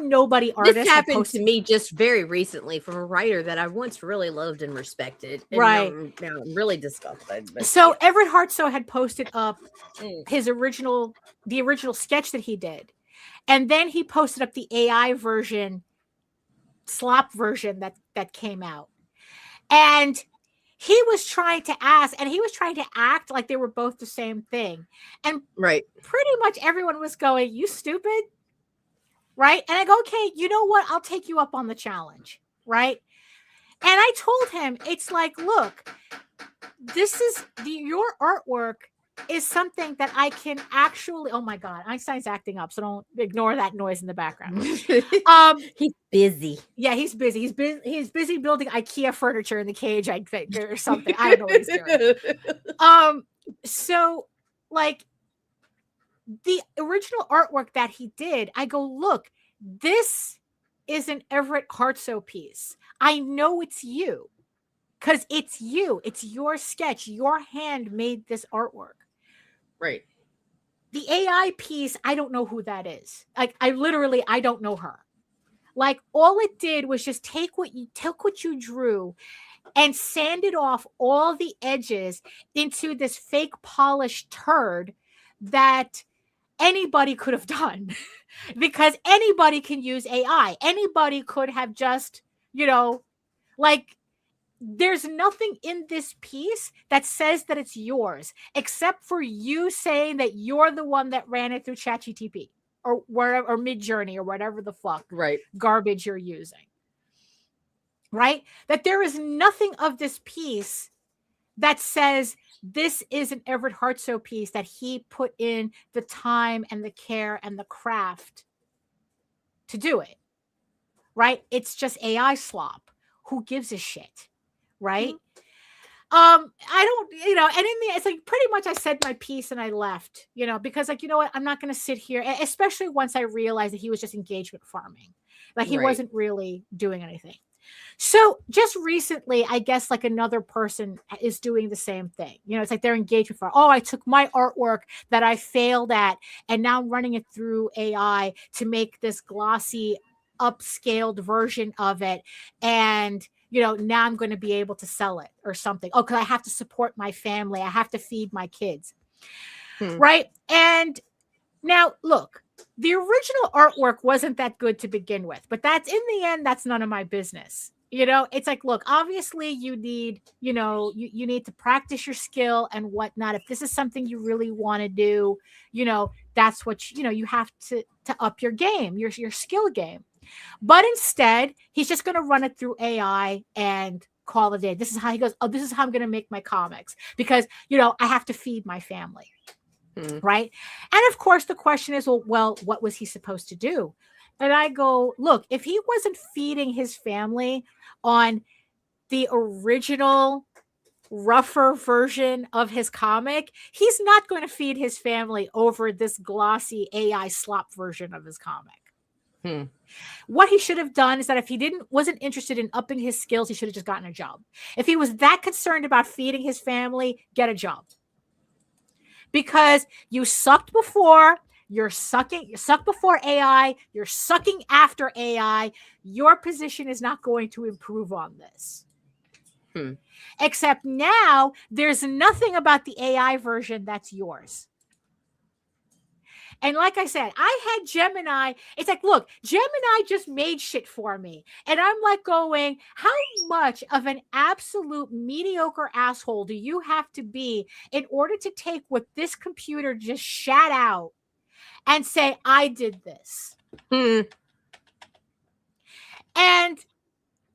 nobody artist. This happened to me just very recently from a writer that I once really loved and respected. And now I'm really disgusted. But so Everett Hartsoe had posted up the original sketch that he did, and then he posted up the AI version, slop version that came out, and he was trying to act like they were both the same thing. And pretty much everyone was going, "You stupid." Right? And I go, "Okay, you know what? I'll take you up on the challenge." Right? And I told him, it's like, look, this is your artwork is something that I can actually, oh my God, Einstein's acting up. So don't ignore that noise in the background. He's busy. Yeah, he's busy. He's busy building IKEA furniture in the cage, I think, or something. I don't know what he's doing. So like the original artwork that he did, I go, look, this is an Everett Hartsoe piece. I know it's you because it's you. It's your sketch. Your hand made this artwork. Right. The AI piece, I don't know who that is. Like, I don't know her. Like, all it did was just take what you drew and sanded off all the edges into this fake polished turd that anybody could have done, because anybody can use AI. Anybody could have just, you know, like, there's nothing in this piece that says that it's yours, except for you saying that you're the one that ran it through ChatGTP or wherever, or Midjourney or whatever the fuck garbage you're using. Right? That there is nothing of this piece that says this is an Everett Hartsoe piece that he put in the time and the care and the craft to do it. Right? It's just AI slop. Who gives a shit? Right? I don't, and in the, it's like pretty much I said my piece and I left, because like, you know what, I'm not going to sit here, especially once I realized that he was just engagement farming. Like he wasn't really doing anything. So just recently, I guess like another person is doing the same thing. It's like their engagement farm. Oh, I took my artwork that I failed at and now I'm running it through AI to make this glossy upscaled version of it. And now I'm going to be able to sell it or something. Oh, because I have to support my family. I have to feed my kids. Right. And now, look, the original artwork wasn't that good to begin with, but that's in the end, that's none of my business. It's like, look, obviously you need, you need to practice your skill and whatnot. If this is something you really want to do, that's what, you have to up your game, your skill game. But instead, he's just going to run it through AI and call it a day. This is how he goes, oh, this is how I'm going to make my comics because, I have to feed my family. Right. And of course, the question is, well, what was he supposed to do? And I go, look, if he wasn't feeding his family on the original rougher version of his comic, he's not going to feed his family over this glossy AI slop version of his comic. What he should have done is that if he wasn't interested in upping his skills, he should have just gotten a job. If he was that concerned about feeding his family, get a job. Because you sucked before, you sucked before AI, you're sucking after AI, your position is not going to improve on this. Except now, there's nothing about the AI version that's yours. And like I said, I had Gemini. It's like, look, Gemini just made shit for me. And I'm like going, how much of an absolute mediocre asshole do you have to be in order to take what this computer just shat out and say, I did this? And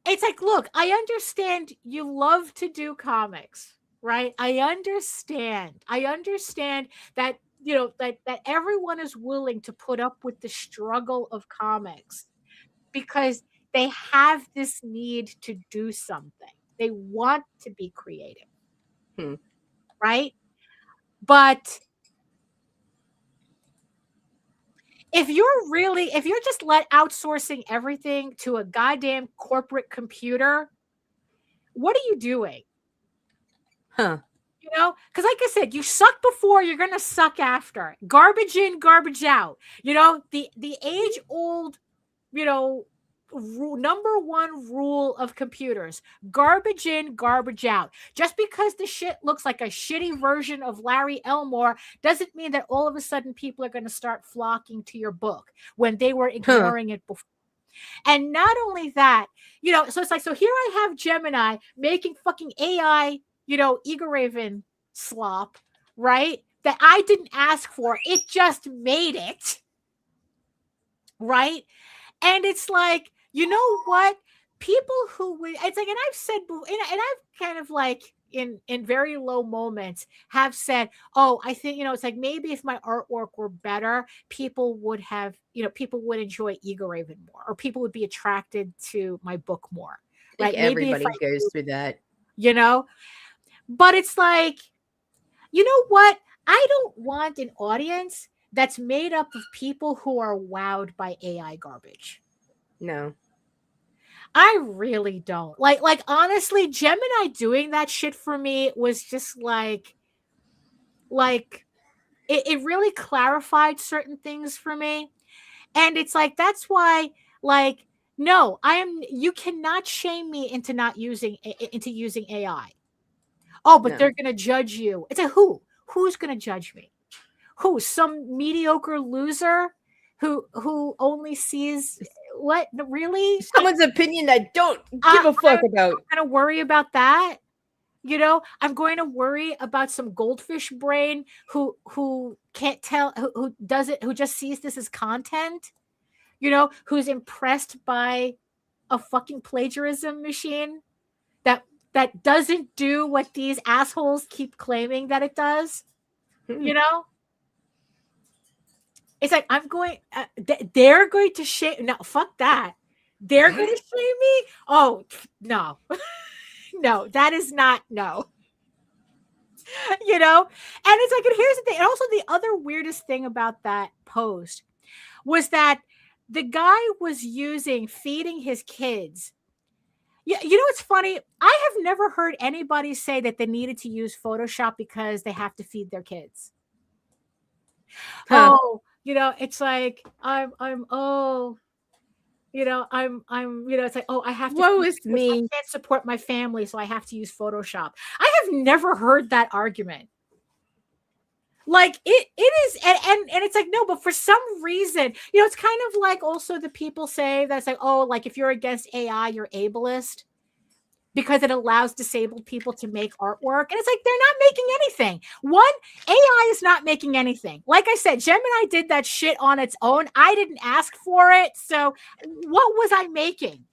it's like, look, I understand you love to do comics, right? I understand that that everyone is willing to put up with the struggle of comics because they have this need to do something. They want to be creative. Right? But if you're just outsourcing everything to a goddamn corporate computer, what are you doing? Because like I said, you suck before, you're going to suck after. Garbage in, garbage out. The age-old, number one rule of computers: garbage in, garbage out. Just because the shit looks like a shitty version of Larry Elmore doesn't mean that all of a sudden people are going to start flocking to your book when they were ignoring it before. And not only that, so it's like, so here I have Gemini making fucking AI Eagle Raven slop, right? That I didn't ask for. It just made it. Right? And it's like, you know what? People who it's like, and I've said, and I've kind of like in very low moments have said, oh, I think, it's like maybe if my artwork were better, people would enjoy Eagle Raven more, or people would be attracted to my book more. Right? Everybody goes through that. But it's like, you know what? I don't want an audience that's made up of people who are wowed by AI garbage. No. I really don't. Like honestly, Gemini doing that shit for me was just like it really clarified certain things for me. And it's like, that's why, like, no, you cannot shame me into using AI. Oh, but they're going to judge you. It's a who's going to judge me? Who? Some mediocre loser who only sees what? Really? Someone's opinion I don't give a fuck about. I'm gonna worry about that. You know, I'm going to worry about some goldfish brain who can't tell, who does it, who just sees this as content. You know, who's impressed by a fucking plagiarism machine that doesn't do what these assholes keep claiming that it does. You know, it's like they're going to shame. No, fuck that. They're going to shame me. Oh no, no, that is not no. You know, and it's like, and here's the thing. And also, the other weirdest thing about that post was that the guy was feeding his kids. Yeah, you know what's funny? I have never heard anybody say that they needed to use Photoshop because they have to feed their kids. Oh, you know, it's like I'm you know, it's like, oh, I have to. Woe is me. I can't support my family, so I have to use Photoshop. I have never heard that argument. Like it is, and it's like, no, but for some reason, you know, it's kind of like also the people say that's like, oh, like if you're against AI, you're ableist because it allows disabled people to make artwork. And it's like, they're not making anything. One, AI is not making anything. Like I said, Gemini did that shit on its own. I didn't ask for it. So what was I making?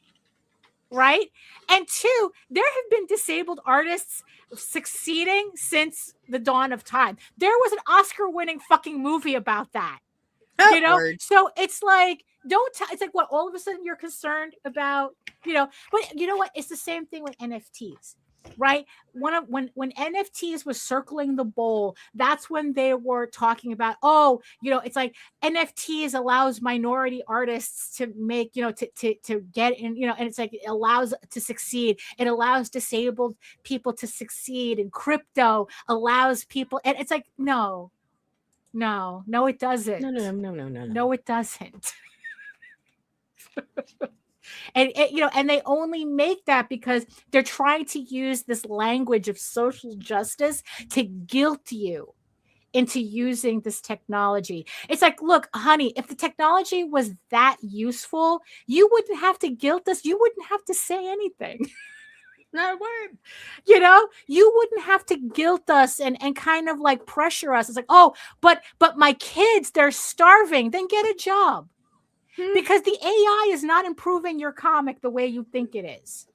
Right? And two, there have been disabled artists succeeding since the dawn of time. There was an Oscar-winning fucking movie about that. You know? So it's like, it's like, what, all of a sudden you're concerned about, you know, but you know what? It's the same thing with NFTs, right? When NFTs was circling the bowl, that's when they were talking about, oh, you know, it's like NFTs allows minority artists to make, you know, to get in, you know, and it's like, it allows to succeed. It allows disabled people to succeed, and crypto allows people. And it's like, no, it doesn't. No, it doesn't. And you know, and they only make that because they're trying to use this language of social justice to guilt you into using this technology. It's like, look, honey, if the technology was that useful, you wouldn't have to guilt us. You wouldn't have to say anything. Not a word. You know, you wouldn't have to guilt us and kind of like pressure us. It's like, oh, but my kids, they're starving. Then get a job. Because the AI is not improving your comic the way you think it is.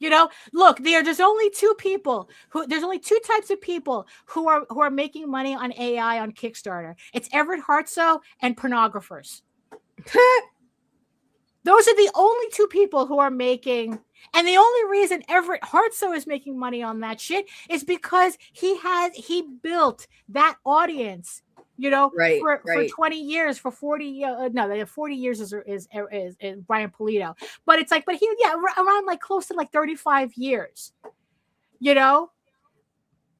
You know, look, there's only two types of people who are making money on AI on Kickstarter. It's Everett Hartsoe and pornographers. Those are the only two people who are making, and the only reason Everett Hartsoe is making money on that shit is because he built that audience. You know, for 20 years, for 40, 40 years is Brian Pulido. But it's like, around like close to like 35 years, you know,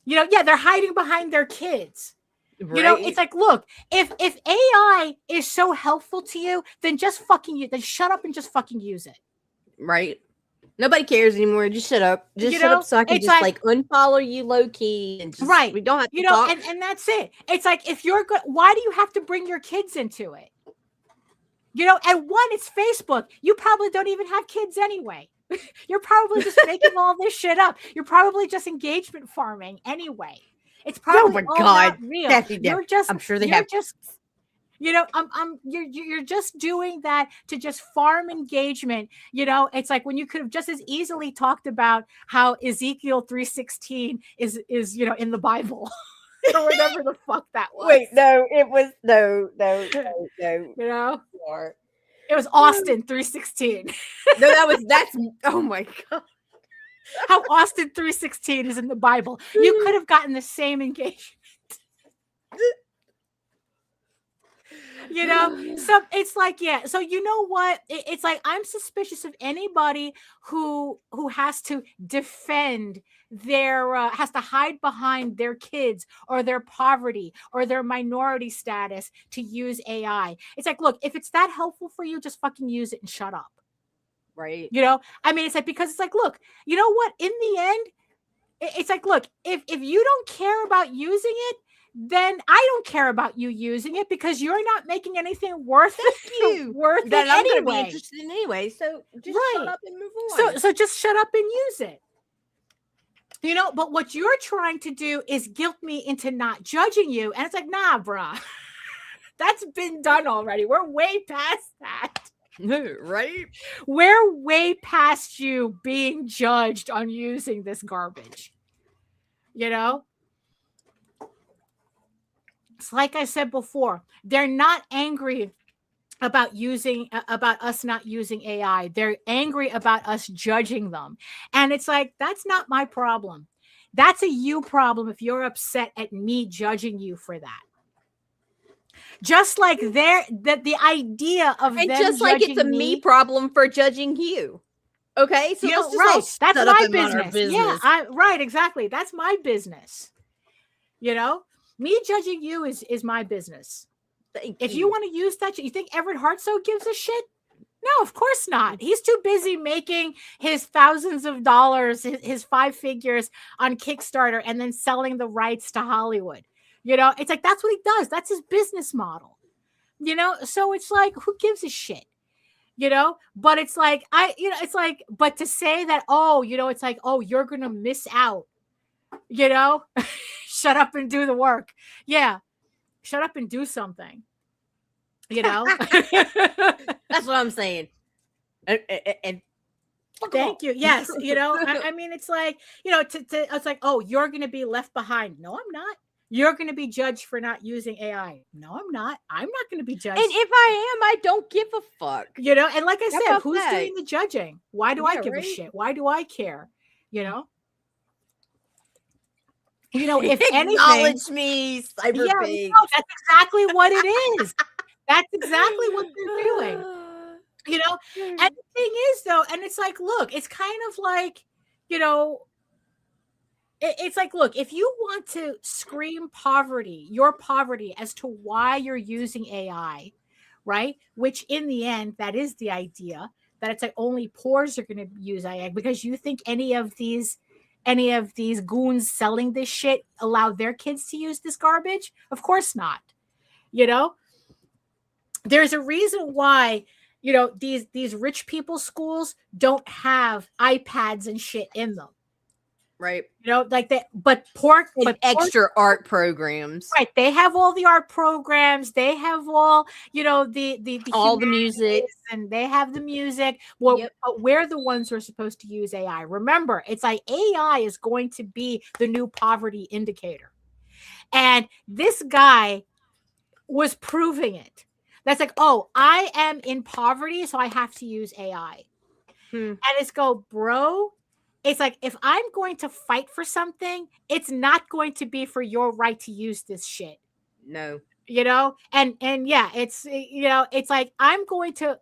yeah, they're hiding behind their kids. Right. You know, it's like, look, if AI is so helpful to you, then just then shut up and just fucking use it. Right. Nobody cares anymore. Just shut up. Just shut up so I can just like unfollow you low key and just, right. We don't have to talk. And that's it. It's like, if you're good, why do you have to bring your kids into it? You know, and one, it's Facebook. You probably don't even have kids anyway. You're probably just making all this shit up. You're probably just engagement farming anyway. It's probably not real. I'm sure they have. You know, you're just doing that to just farm engagement. You know, it's like when you could have just as easily talked about how Ezekiel 3:16 is you know, in the Bible or whatever the fuck that was. Wait, no, it was no. You know, it was Austin 3:16. No, that's. Oh my god. How Austin 3:16 is in the Bible. You could have gotten the same engagement. You know, so it's like, yeah. So you know what? It's like, I'm suspicious of anybody who has to defend has to hide behind their kids or their poverty or their minority status to use AI. It's like, look, if it's that helpful for you, just fucking use it and shut up. Right. You know, I mean, it's like, because it's like, look, you know what? In the end, it's like, look, if you don't care about using it, then I don't care about you using it because you're not making anything worth you worth it that I'm going to be anyway. interested in anyway. So just shut Right. up and move on. So just shut up and use it. You know, but what you're trying to do is guilt me into not judging you. And it's like, nah, bruh. That's been done already. We're way past that. Right? We're way past you being judged on using this garbage. You know? It's like I said before, they're not angry about us not using AI. They're angry about us judging them. And it's like, that's not my problem. That's a you problem if you're upset at me judging you for that. Just like the idea of and them just like it's a me problem for judging you. Okay, so let's just that's my business. Yeah, right, exactly. That's my business. You know, me judging you is my business. If you want to use that, you think Everett Hartsoe gives a shit? No, of course not. He's too busy making his thousands of dollars, his 5 figures on Kickstarter, and then selling the rights to Hollywood. You know, it's like, that's what he does. That's his business model. You know, so it's like, who gives a shit? You know, but it's like, it's like, but to say that, oh, you know, it's like, oh, you're going to miss out, you know, shut up and do the work. Yeah. Shut up and do something. You know, that's what I'm saying. And thank you. Yes. You know, I mean, it's like, you know, it's like, oh, you're going to be left behind. No, I'm not. You're going to be judged for not using AI. No, I'm not. I'm not going to be judged. And if I am, I don't give a fuck. You know, and like I said, who's doing the judging? Why do I give a shit? Why do I care? You know? You know, if anything, acknowledge me, Cyberlink. Yeah, no, that's exactly what it is. That's exactly what they're doing. You know, and the thing is, though, and it's like, look, it's kind of like, you know, it's like, look, if you want to scream your poverty as to why you're using AI, right? Which in the end, that is the idea, that it's like only poors are going to use AI, because you think any of these goons selling this shit allow their kids to use this garbage? Of course not. You know, there's a reason why, you know, these rich people schools don't have iPads and shit in them. Right. You know, like that, but extra art programs. Right. They have all the art programs. They have all, you know, the all the music, and they have the music. Well, but we're the ones who are supposed to use AI. Remember, it's like AI is going to be the new poverty indicator. And this guy was proving it. That's like, oh, I am in poverty, so I have to use AI. And it's go, bro. It's like, if I'm going to fight for something, it's not going to be for your right to use this shit. No. You know, and yeah, it's, you know, it's like, I'm going to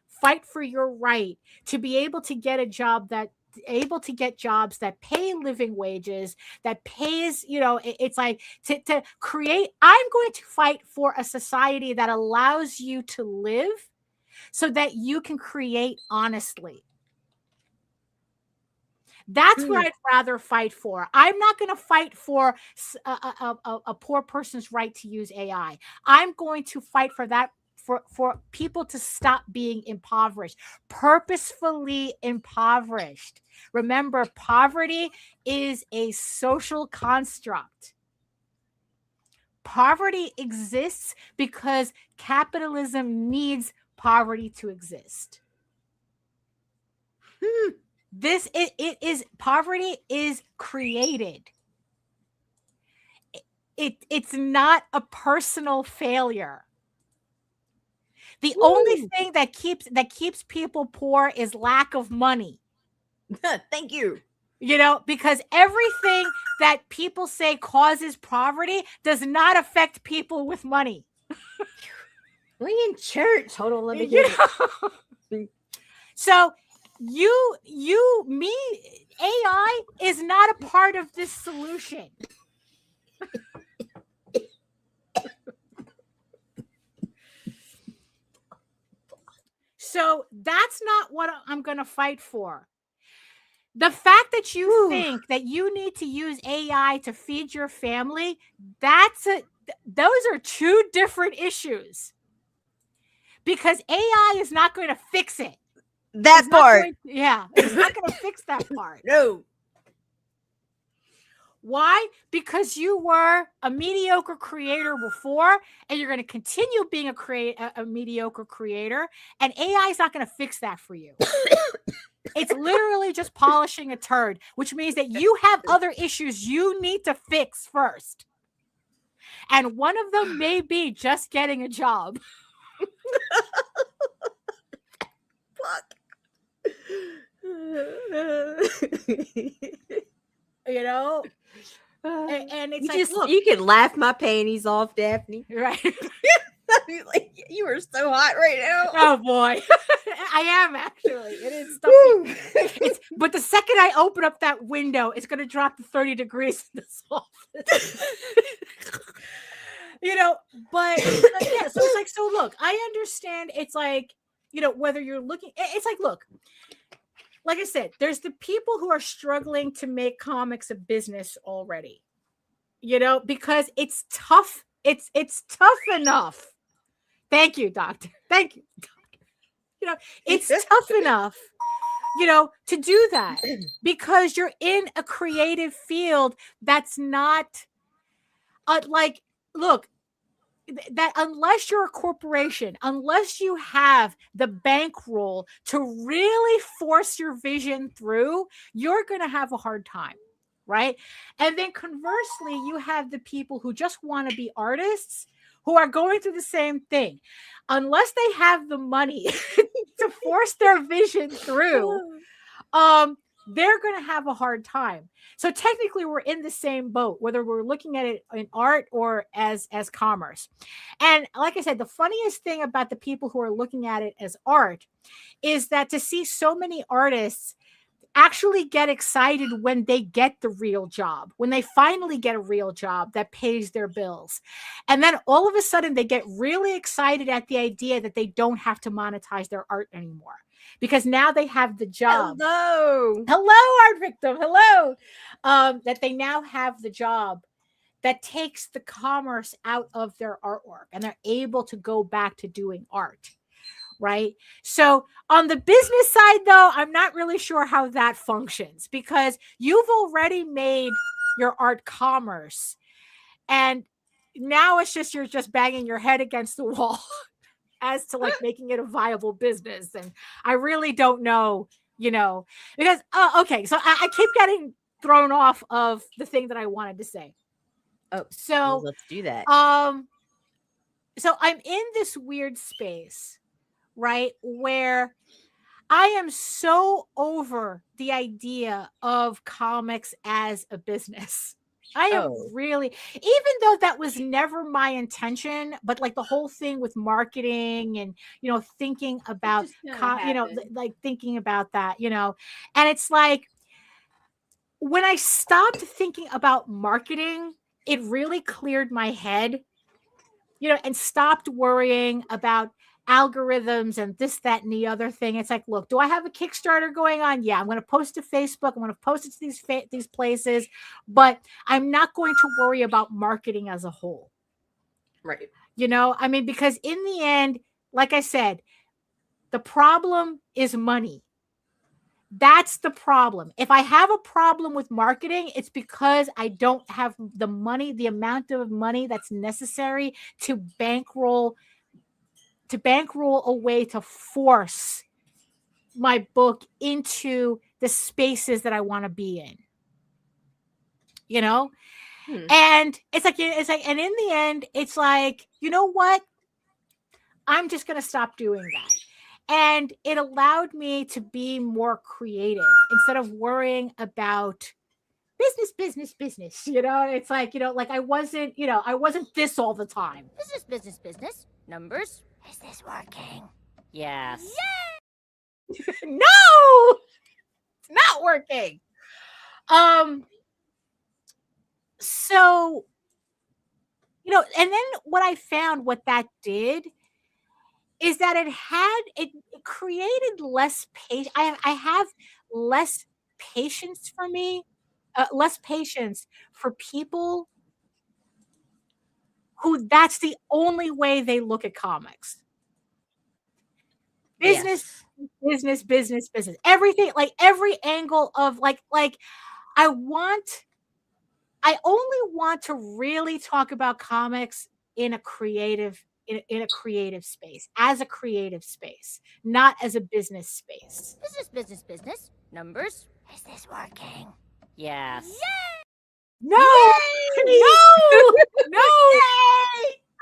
fight for your right to be able to get jobs that pay living wages, that pays, you know, it's like to create, I'm going to fight for a society that allows you to live so that you can create honestly. That's what I'd rather fight for. I'm not going to fight for a poor person's right to use AI. I'm going to fight for that, for people to stop being impoverished, purposefully impoverished. Remember, poverty is a social construct. Poverty exists because capitalism needs poverty to exist. Poverty is created. It's not a personal failure. The only thing that keeps people poor is lack of money. Thank you. You know, because everything that people say causes poverty does not affect people with money. We in church. Hold on, let me get it. So me, AI is not a part of this solution. So that's not what I'm going to fight for. The fact that you Whew. think that you need to use AI to feed your family, those are two different issues. Because AI is not going to fix it. That part. It's not going to fix that part. No. Why? Because you were a mediocre creator before, and you're going to continue being a mediocre creator, and AI is not going to fix that for you. It's literally just polishing a turd, which means that you have other issues you need to fix first. And one of them may be just getting a job. Fuck. You know? And it's look, you can laugh my panties off, Daphne. Right. Like, you are so hot right now. Oh boy. I am actually. It is stuffy. But the second I open up that window, it's going to drop to 30 degrees in this office. You know, but yeah, so it's like, so look, I understand. It's like, you know, whether you're looking, it's like, look, like I said, there's the people who are struggling to make comics a business already, you know, because it's tough. It's tough enough. Thank you, doctor. Thank you. You know, it's tough enough, you know, to do that because you're in a creative field that's not like, look, that unless you're a corporation, unless you have the bankroll to really force your vision through, you're going to have a hard time, right? And then conversely, you have the people who just want to be artists who are going through the same thing. Unless they have the money to force their vision through, they're going to have a hard time. So technically we're in the same boat, whether we're looking at it in art or as commerce. And like I said, the funniest thing about the people who are looking at it as art is that to see so many artists actually get excited when they get the real job, when they finally get a real job that pays their bills. And then all of a sudden they get really excited at the idea that they don't have to monetize their art anymore. Because now they have the job. Hello, art victim. Hello. That they now have the job that takes the commerce out of their artwork and they're able to go back to doing art. Right. So on the business side, though, I'm not really sure how that functions because you've already made your art commerce. And now it's just you're just banging your head against the wall. As to like making it a viable business. And I really don't know, you know, because, okay. So I keep getting thrown off of the thing that I wanted to say. Oh, so well, let's do that. So I'm in this weird space, right? Where I am so over the idea of comics as a business. I am really, even though that was never my intention, but like the whole thing with marketing and, you know, thinking about, you know, like thinking about that, you know, and it's like when I stopped thinking about marketing, it really cleared my head, you know, and stopped worrying about algorithms and this, that, and the other thing. It's like, look, do I have a Kickstarter going on? Yeah, I'm going to post to Facebook. I'm going to post it to these places, but I'm not going to worry about marketing as a whole. Right. You know, I mean, because in the end, like I said, the problem is money. That's the problem. If I have a problem with marketing, it's because I don't have the money, the amount of money that's necessary to bankroll a way to force my book into the spaces that I want to be in, you know? And it's like, and in the end, it's like, you know what? I'm just going to stop doing that. And it allowed me to be more creative instead of worrying about business, you know? It's like, you know, like I wasn't this all the time. Business. Numbers. Is this working? Yes. Yay! No! It's not working. So, you know, and then what that did is that it created less patience. I have less patience for me, less patience for people who that's the only way they look at comics. Business, Yes. business, business, business. Everything, like every angle of like I only want to really talk about comics in a creative in a creative space, as a creative space, not as a business space. Business. Numbers. Is this working? Yes. No, Yay! no.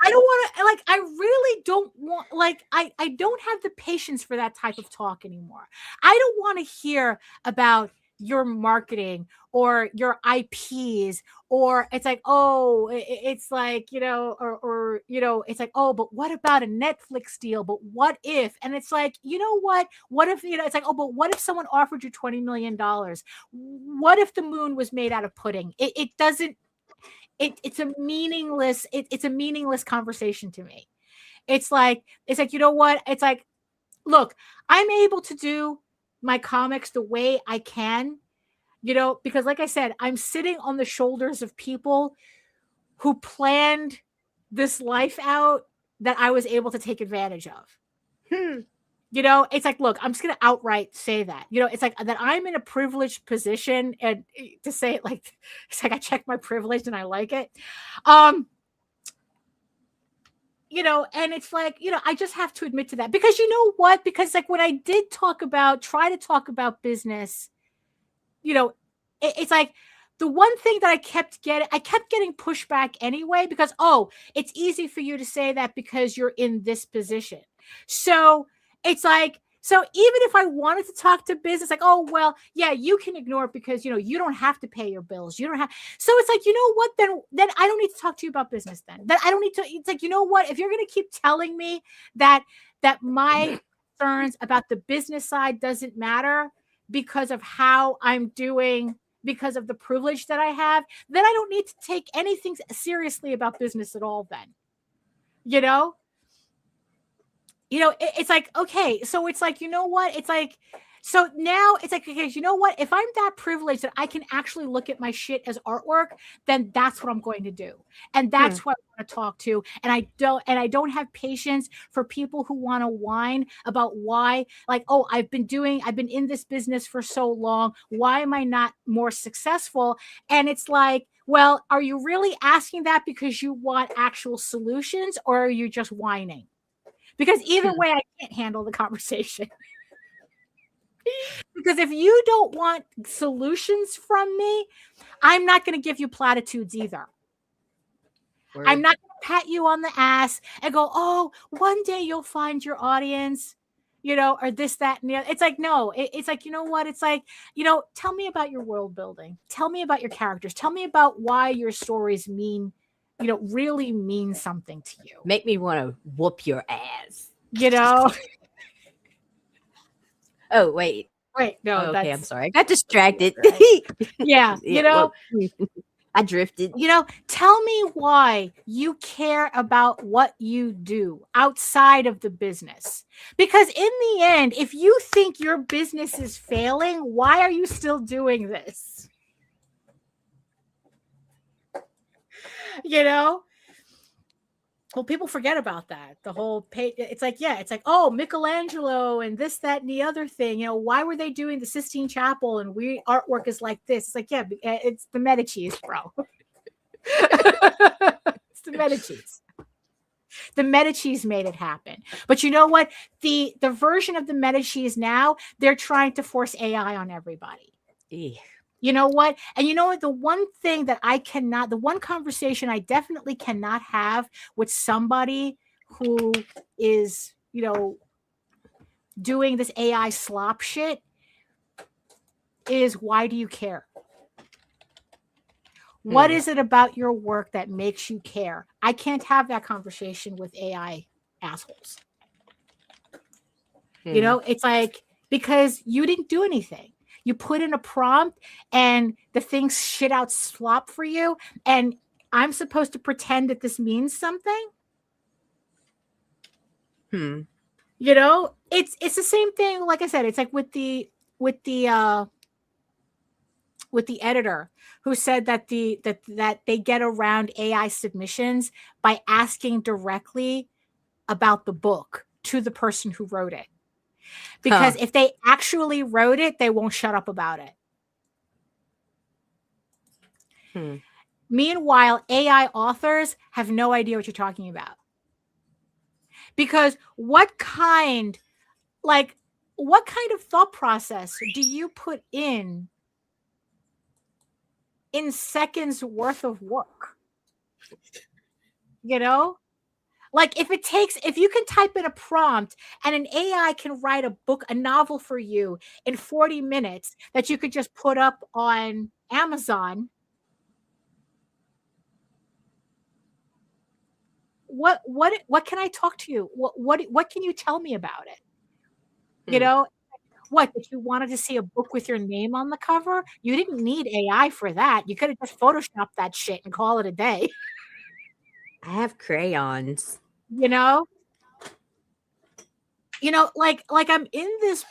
I don't want to, like, I really don't want, like, I don't have the patience for that type of talk anymore. I don't want to hear about your marketing or your IPs, or it's like, oh, it's like, or, it's like, oh, but what about a Netflix deal? But what if? And it's like, you know what? What if, it's like, oh, but what if someone offered you $20 million? What if the moon was made out of pudding? It doesn't, it's a meaningless it's a meaningless conversation to me. It's like, you know what, it's like, look, I'm able to do my comics the way I can, because like I said, I'm sitting on the shoulders of people who planned this life out that I was able to take advantage of. It's like, look, I'm just going to outright say that, it's like that I'm in a privileged position, and to say it like, it's like I check my privilege and I like it. And it's like, I just have to admit to that, because you know what? Because like when I did try to talk about business, it's like the one thing that I kept getting pushback anyway, because, oh, it's easy for you to say that because you're in this position. So it's like, so even if I wanted to talk to business, like, oh, well, yeah, you can ignore it because, you don't have to pay your bills. You don't have. So it's like, you know what, then I don't need to talk to you about business then. Then I don't need to. It's like, you know what, if you're going to keep telling me that my concerns about the business side doesn't matter because of how I'm doing, because of the privilege that I have, then I don't need to take anything seriously about business at all then. It's like, okay, so it's like, you know what? It's like, so now it's like, okay, you know what? If I'm that privileged that I can actually look at my shit as artwork, then that's what I'm going to do. And that's what I want to talk to. And I don't have patience for people who want to whine about why, like, oh, I've been in this business for so long. Why am I not more successful? And it's like, well, are you really asking that because you want actual solutions, or are you just whining? Because either way, I can't handle the conversation. Because if you don't want solutions from me, I'm not going to give you platitudes either. Word. I'm not going to pat you on the ass and go, oh, one day you'll find your audience, or this, that, and the other. It's like, no, it's like, you know what? It's like, tell me about your world building. Tell me about your characters. Tell me about why your stories really mean something to you. Make me want to whoop your ass. Oh, wait, no. Oh, okay, I'm sorry. I got distracted. Right. Yeah, I drifted. Tell me why you care about what you do outside of the business. Because in the end, if you think your business is failing, why are you still doing this? Well, people forget about that. The whole it's like, yeah, it's like, oh, Michelangelo and this, that, and the other thing. Why were they doing the Sistine Chapel and artwork is like this? It's like, yeah, it's the Medicis, bro. It's the Medicis. The Medicis made it happen. But you know what? The version of the Medicis now, they're trying to force AI on everybody. Eugh. You know what? And you know what? The one thing that the one conversation I definitely cannot have with somebody who is, doing this AI slop shit is, why do you care? What is it about your work that makes you care? I can't have that conversation with AI assholes. It's like, because you didn't do anything. You put in a prompt and the thing shit out slop for you, and I'm supposed to pretend that this means something? It's the same thing. Like I said, it's like with the with the editor who said that that they get around AI submissions by asking directly about the book to the person who wrote it. Because if they actually wrote it, they won't shut up about it. Meanwhile, AI authors have no idea what you're talking about. Because what kind of thought process do you put in seconds worth of work? You know? Like if you can type in a prompt and an AI can write a novel for you in 40 minutes that you could just put up on Amazon, what can I talk to you? What can you tell me about it? You know, what, that you wanted to see a book with your name on the cover? You didn't need AI for that. You could have just photoshopped that shit and call it a day. I have crayons. You know, like I'm in this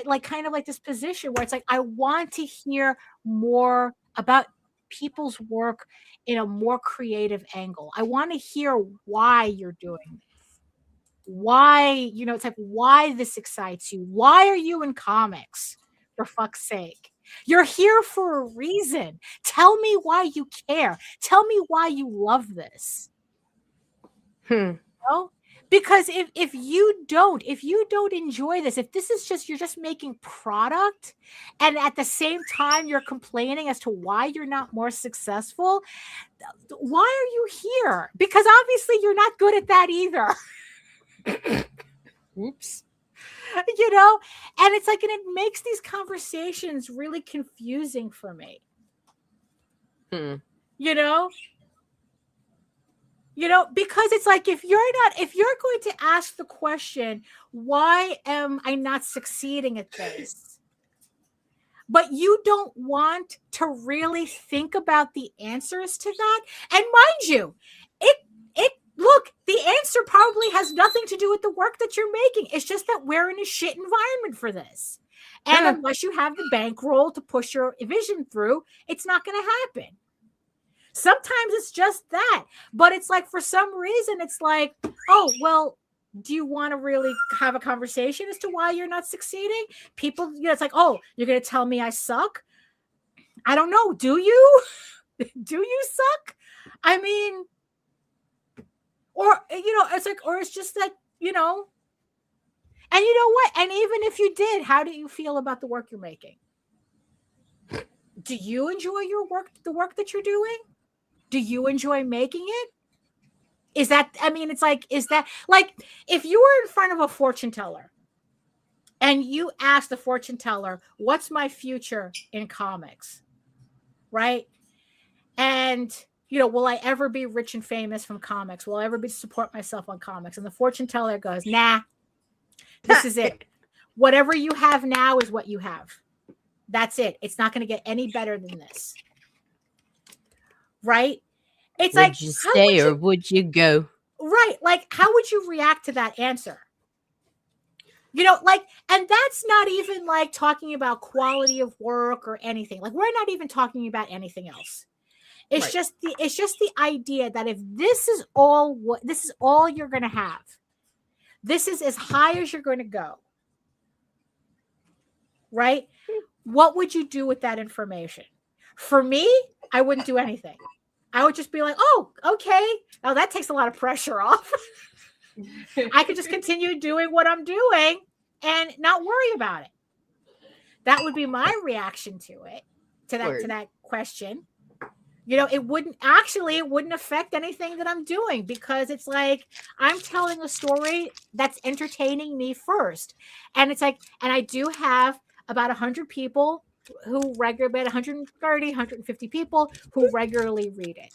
like kind of like this position where it's like I want to hear more about people's work in a more creative angle. I want to hear why you're doing this. Why, it's like why this excites you. Why are you in comics, for fuck's sake? You're here for a reason. Tell me why you care. Tell me why you love this. You know? Because if you don't enjoy this, if this is just, you're just making product and at the same time you're complaining as to why you're not more successful, why are you here? Because obviously you're not good at that either. Oops. And it's like, and it makes these conversations really confusing for me. Because it's like, if you're going to ask the question, why am I not succeeding at this? But you don't want to really think about the answers to that. And mind you, look, the answer probably has nothing to do with the work that you're making. It's just that we're in a shit environment for this. And unless you have the bankroll to push your vision through, it's not going to happen. Sometimes it's just that. But it's like, for some reason, it's like, oh, well, do you want to really have a conversation as to why you're not succeeding? People, it's like, oh, you're going to tell me I suck? I don't know. Do you? Do you suck? I mean... Or, it's like, or it's just that, and you know what? And even if you did, how do you feel about the work you're making? Do you enjoy your work, the work that you're doing? Do you enjoy making it? Is that, it's like, is that, like, if you were in front of a fortune teller and you ask the fortune teller, what's my future in comics? Right? And... will I ever be rich and famous from comics? Will I ever support myself on comics? And the fortune teller goes, nah, this is it. Whatever you have now is what you have. That's it. It's not going to get any better than this. Right? It's like, would you stay or would you go? Right. Like, how would you react to that answer? And that's not even like talking about quality of work or anything. Like, we're not even talking about anything else. It's just the idea that if this is all you're going to have, this is as high as you're going to go, right? What would you do with that information? For me, I wouldn't do anything. I would just be like, oh, okay. Now that takes a lot of pressure off. I could just continue doing what I'm doing and not worry about it. That would be my reaction to it, to that question. It wouldn't affect anything that I'm doing, because it's like, I'm telling a story that's entertaining me first. And it's like, and I do have about 100 people who regularly, 130, 150 people who regularly read it.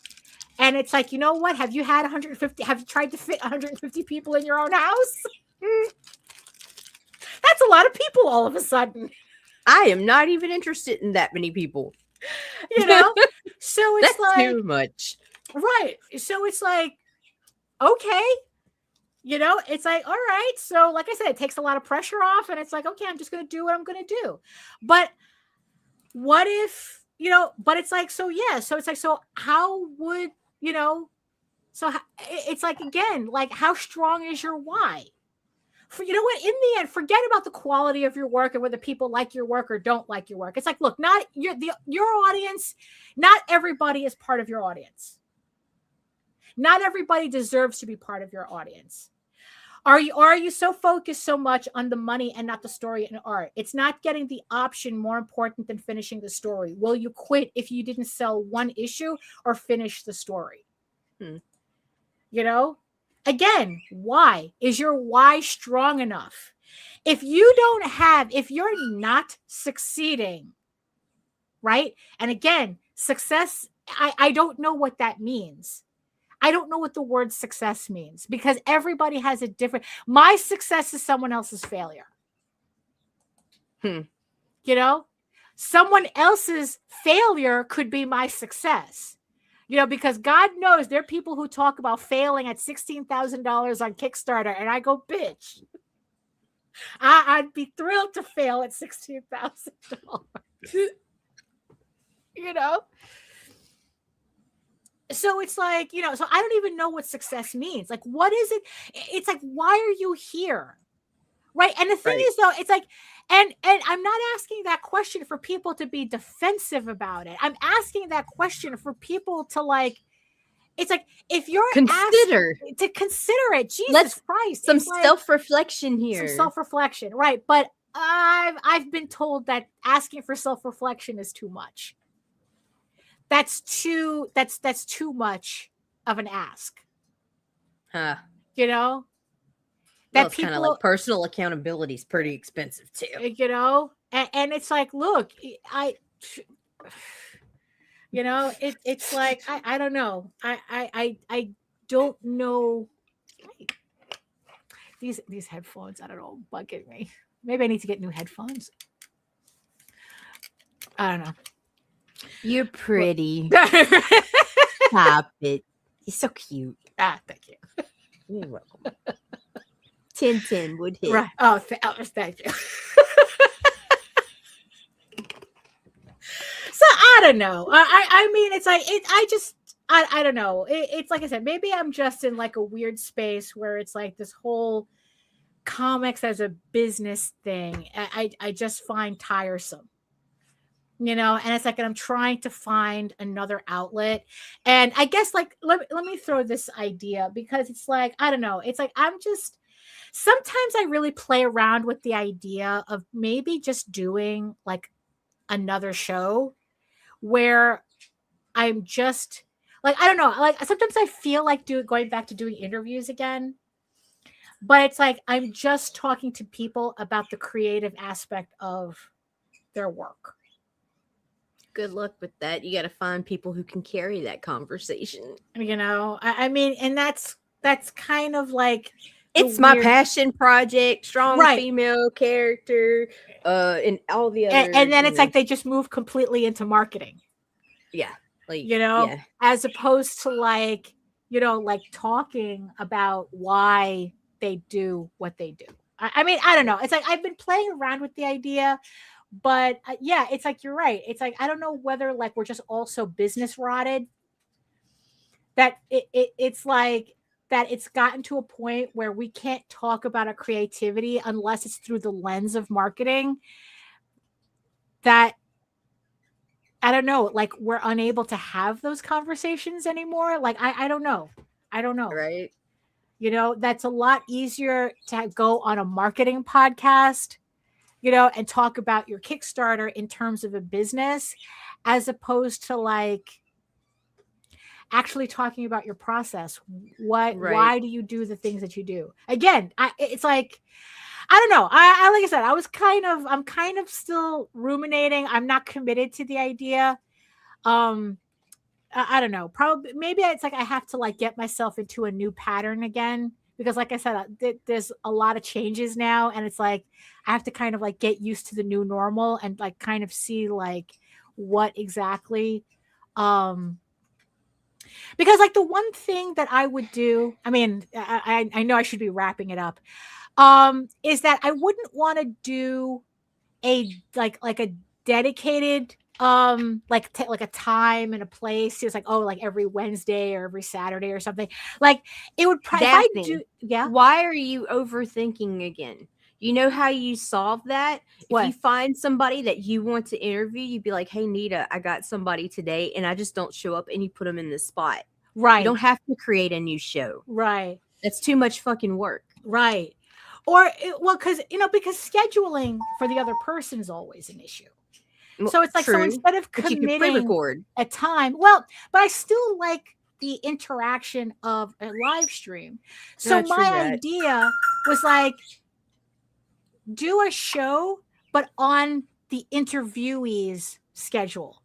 And it's like, you know what? Have you had 150? Have you tried to fit 150 people in your own house? That's a lot of people all of a sudden. I am not even interested in that many people. So it's that's like too much. Right. So it's like, okay, It's like, all right. So like I said, it takes a lot of pressure off, and it's like, okay, I'm just going to do what I'm going to do. But what if, but it's like, so yeah. So it's like, so how would, so it's like, again, like how strong is your why? For, you know what, in the end, forget about the quality of your work and whether people like your work or don't like your work. It's like, look, not your audience, not everybody is part of your audience. Not everybody deserves to be part of your audience. Are you so focused so much on the money and not the story and art? It's not getting the option more important than finishing the story. Will you quit if you didn't sell one issue or finish the story? Again, why? Is your why strong enough? If you're not succeeding, right? And again, success, I don't know what that means. I don't know what the word success means because everybody has a different. My success is someone else's failure. Someone else's failure could be my success. Because God knows there are people who talk about failing at $16,000 on Kickstarter, and I go, bitch, I'd be thrilled to fail at $16,000. So it's like, so I don't even know what success means. Like, what is it? It's like, why are you here? Right. And the thing is, though, it's like, and I'm not asking that question for people to be defensive about it. I'm asking that question for people to like, it's like, if you're consider it, Jesus Christ, some self-reflection here. Some self-reflection. Right. But I've been told that asking for self-reflection is too much. That's too much of an ask. That it's kind of like personal accountability is pretty expensive too. And it's like, look, it's like, I don't know. I don't know. These headphones, I don't know, bugging me. Maybe I need to get new headphones. I don't know. You're pretty. Stop it. You're so cute. Thank you. You're welcome. 10 would hit. Right. Oh, thank you. So I don't know. I mean, it's like I don't know. It's like I said, maybe I'm just in like a weird space where it's like this whole comics as a business thing. I just find tiresome. And it's like, and I'm trying to find another outlet. And I guess like, let me throw this idea because it's like, I don't know. It's like, sometimes I really play around with the idea of maybe just doing like another show where I'm just like, I don't know. Like sometimes I feel like going back to doing interviews again, but it's like, I'm just talking to people about the creative aspect of their work. Good luck with that. You got to find people who can carry that conversation. I mean, and that's kind of like it's my passion project, strong female character, and all the other. And then it's like they just move completely into marketing. Yeah, like as opposed to like like talking about why they do what they do. I mean, I don't know. It's like I've been playing around with the idea. But yeah, it's like, you're right. It's like, I don't know whether like we're just all so business rotted that it's like that it's gotten to a point where we can't talk about our creativity unless it's through the lens of marketing. That I don't know, like we're unable to have those conversations anymore. Like, I don't know. Right. That's a lot easier to go on a marketing podcast, and talk about your Kickstarter in terms of a business, as opposed to like actually talking about your process. Why do you do the things that you do? Again, it's like, I don't know. I like I said, I'm kind of still ruminating. I'm not committed to the idea. I don't know. Probably, maybe it's like I have to like get myself into a new pattern again. Because like I said, there's a lot of changes now, and it's like I have to kind of like get used to the new normal and like kind of see like what exactly Because like the one thing that I would do, I mean, I know I should be wrapping it up, is that I wouldn't want to do a like a dedicated like like a time and a place. It's like, oh, like every Wednesday or every Saturday or something. Like it would probably if I do, yeah. Why are you overthinking again? You know how you solve that? What? If you find somebody that you want to interview, you'd be like, hey, Nita, I got somebody today and I just don't show up, and you put them in this spot. Right. You don't have to create a new show. Right. That's too much fucking work. Right. Or, well, because scheduling for the other person is always an issue. So it's like, True, so instead of but you can committing pre-record a time, well, but I still like the interaction of a live stream. So my idea was like, do a show, but on the interviewee's schedule.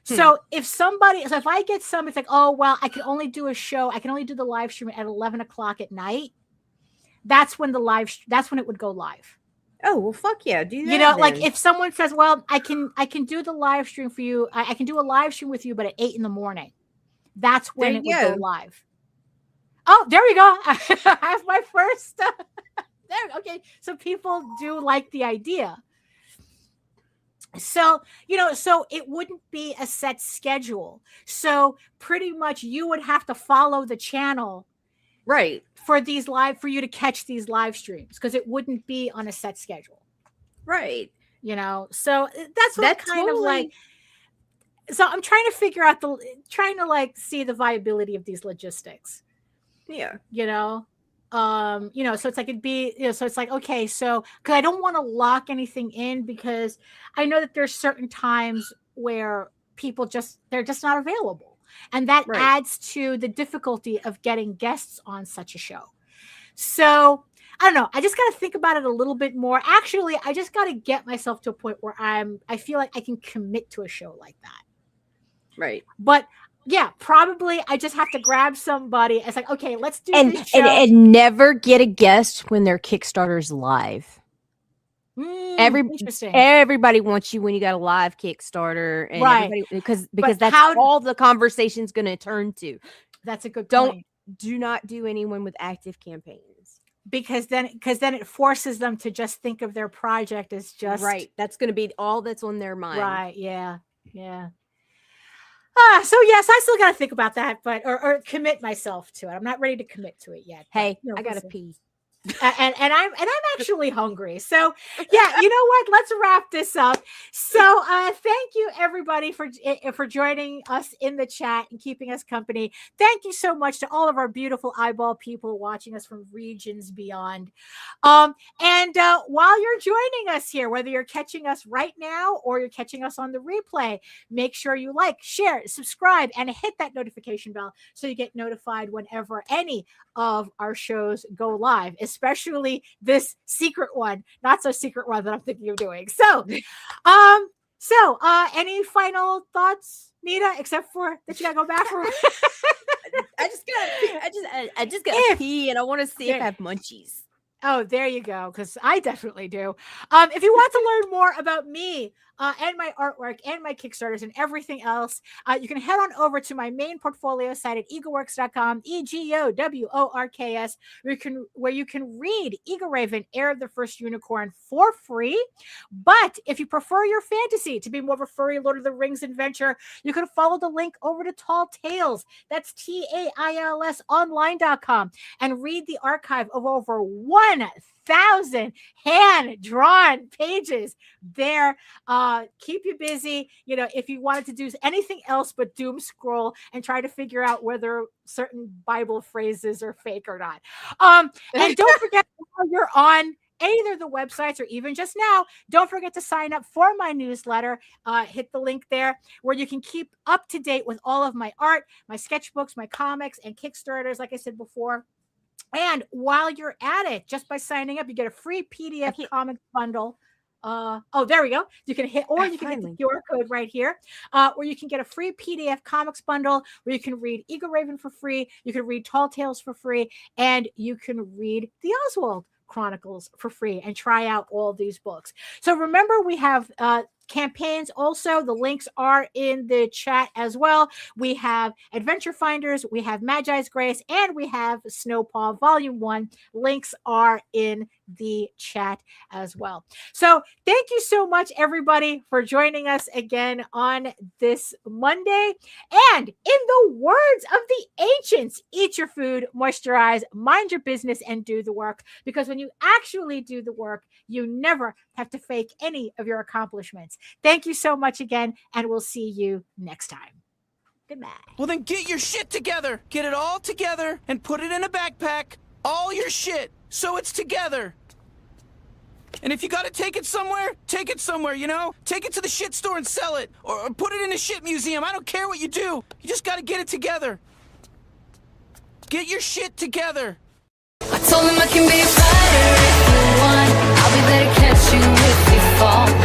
So if I get somebody, it's like, oh, well, I can only do a show. I can only do the live stream at 11 o'clock at night. That's when it would go live. Oh, well, fuck yeah. Do that. Like if someone says, well, I can do the live stream for you. I can do a live stream with you, but at 8 a.m. That's when it would go live. Oh, there we go. I have my first. There. Okay. So people do like the idea. So, so it wouldn't be a set schedule. So pretty much you would have to follow the channel. Right. For you to catch these live streams, because it wouldn't be on a set schedule. Right. So that's kind of like, so I'm trying to figure out see the viability of these logistics. Yeah. So it's like it'd be, so it's like, okay, so because I don't want to lock anything in, because I know that there's certain times where they're just not available. And that adds to the difficulty of getting guests on such a show. So I don't know. I just got to think about it a little bit more. Actually, I just got to get myself to a point where I feel like I can commit to a show like that. Right. But yeah, probably I just have to grab somebody. It's like, okay, let's do this show. And never get a guest when their Kickstarter's live. Everybody wants you when you got a live Kickstarter, and because that's all the conversation's going to turn to. That's a good point. Do not do anyone with active campaigns, because then it forces them to just think of their project as just That's going to be all that's on their mind. Right. Yeah. Yeah. So yes, I still got to think about that, but or commit myself to it. I'm not ready to commit to it yet. Hey, I got to pee. And I'm actually hungry. So yeah, you know what? Let's wrap this up. So thank you everybody for joining us in the chat and keeping us company. Thank you so much to all of our beautiful eyeball people watching us from regions beyond. And while you're joining us here, whether you're catching us right now or you're catching us on the replay, make sure you like, share, subscribe, and hit that notification bell so you get notified whenever any of our shows go live, especially this secret one, not so secret one that I'm thinking of doing. So, any final thoughts, Nita, except for that you gotta go bathroom? I just gotta pee, and I want to see if I have munchies. Oh, there you go, because I definitely do. If you want to learn more about me and my artwork and my Kickstarters and everything else, you can head on over to my main portfolio site at egoworks.com, EGOWORKS, where you can read Eagle Raven, Heir of the First Unicorn for free. But if you prefer your fantasy to be more of a furry Lord of the Rings adventure, you can follow the link over to Tall Tales. That's TAILS online.com, and read the archive of over 1,000 hand-drawn pages there. Keep you busy. If you wanted to do anything else but doom scroll and try to figure out whether certain Bible phrases are fake or not. And don't forget, while you're on either the websites or even just now, don't forget to sign up for my newsletter. Hit the link there where you can keep up to date with all of my art, my sketchbooks, my comics, and Kickstarters, like I said before. And while you're at it, just by signing up, you get a free PDF comic bundle. There we go. You can hit the QR code right here, where you can get a free PDF comics bundle where you can read Eagle Raven for free. You can read Tall Tales for free, and you can read the Oswald Chronicles for free and try out all these books. So remember, we have campaigns also. The links are in the chat as well. We have Adventure Finders, we have Magi's Grace, and we have Snowball Volume 1. Links are in the chat as well. So thank you so much, everybody, for joining us again on this Monday. And in the words of the ancients, eat your food, moisturize, mind your business, and do the work. Because when you actually do the work, you never have to fake any of your accomplishments. Thank you so much again, and we'll see you next time. Goodbye. Well, then get your shit together. Get it all together and put it in a backpack. All your shit, so it's together. And if you gotta take it somewhere, you know? Take it to the shit store and sell it. Or put it in a shit museum. I don't care what you do. You just gotta get it together. Get your shit together. I told him I can be a fighter if you want. I'll be there to catch you if you fall.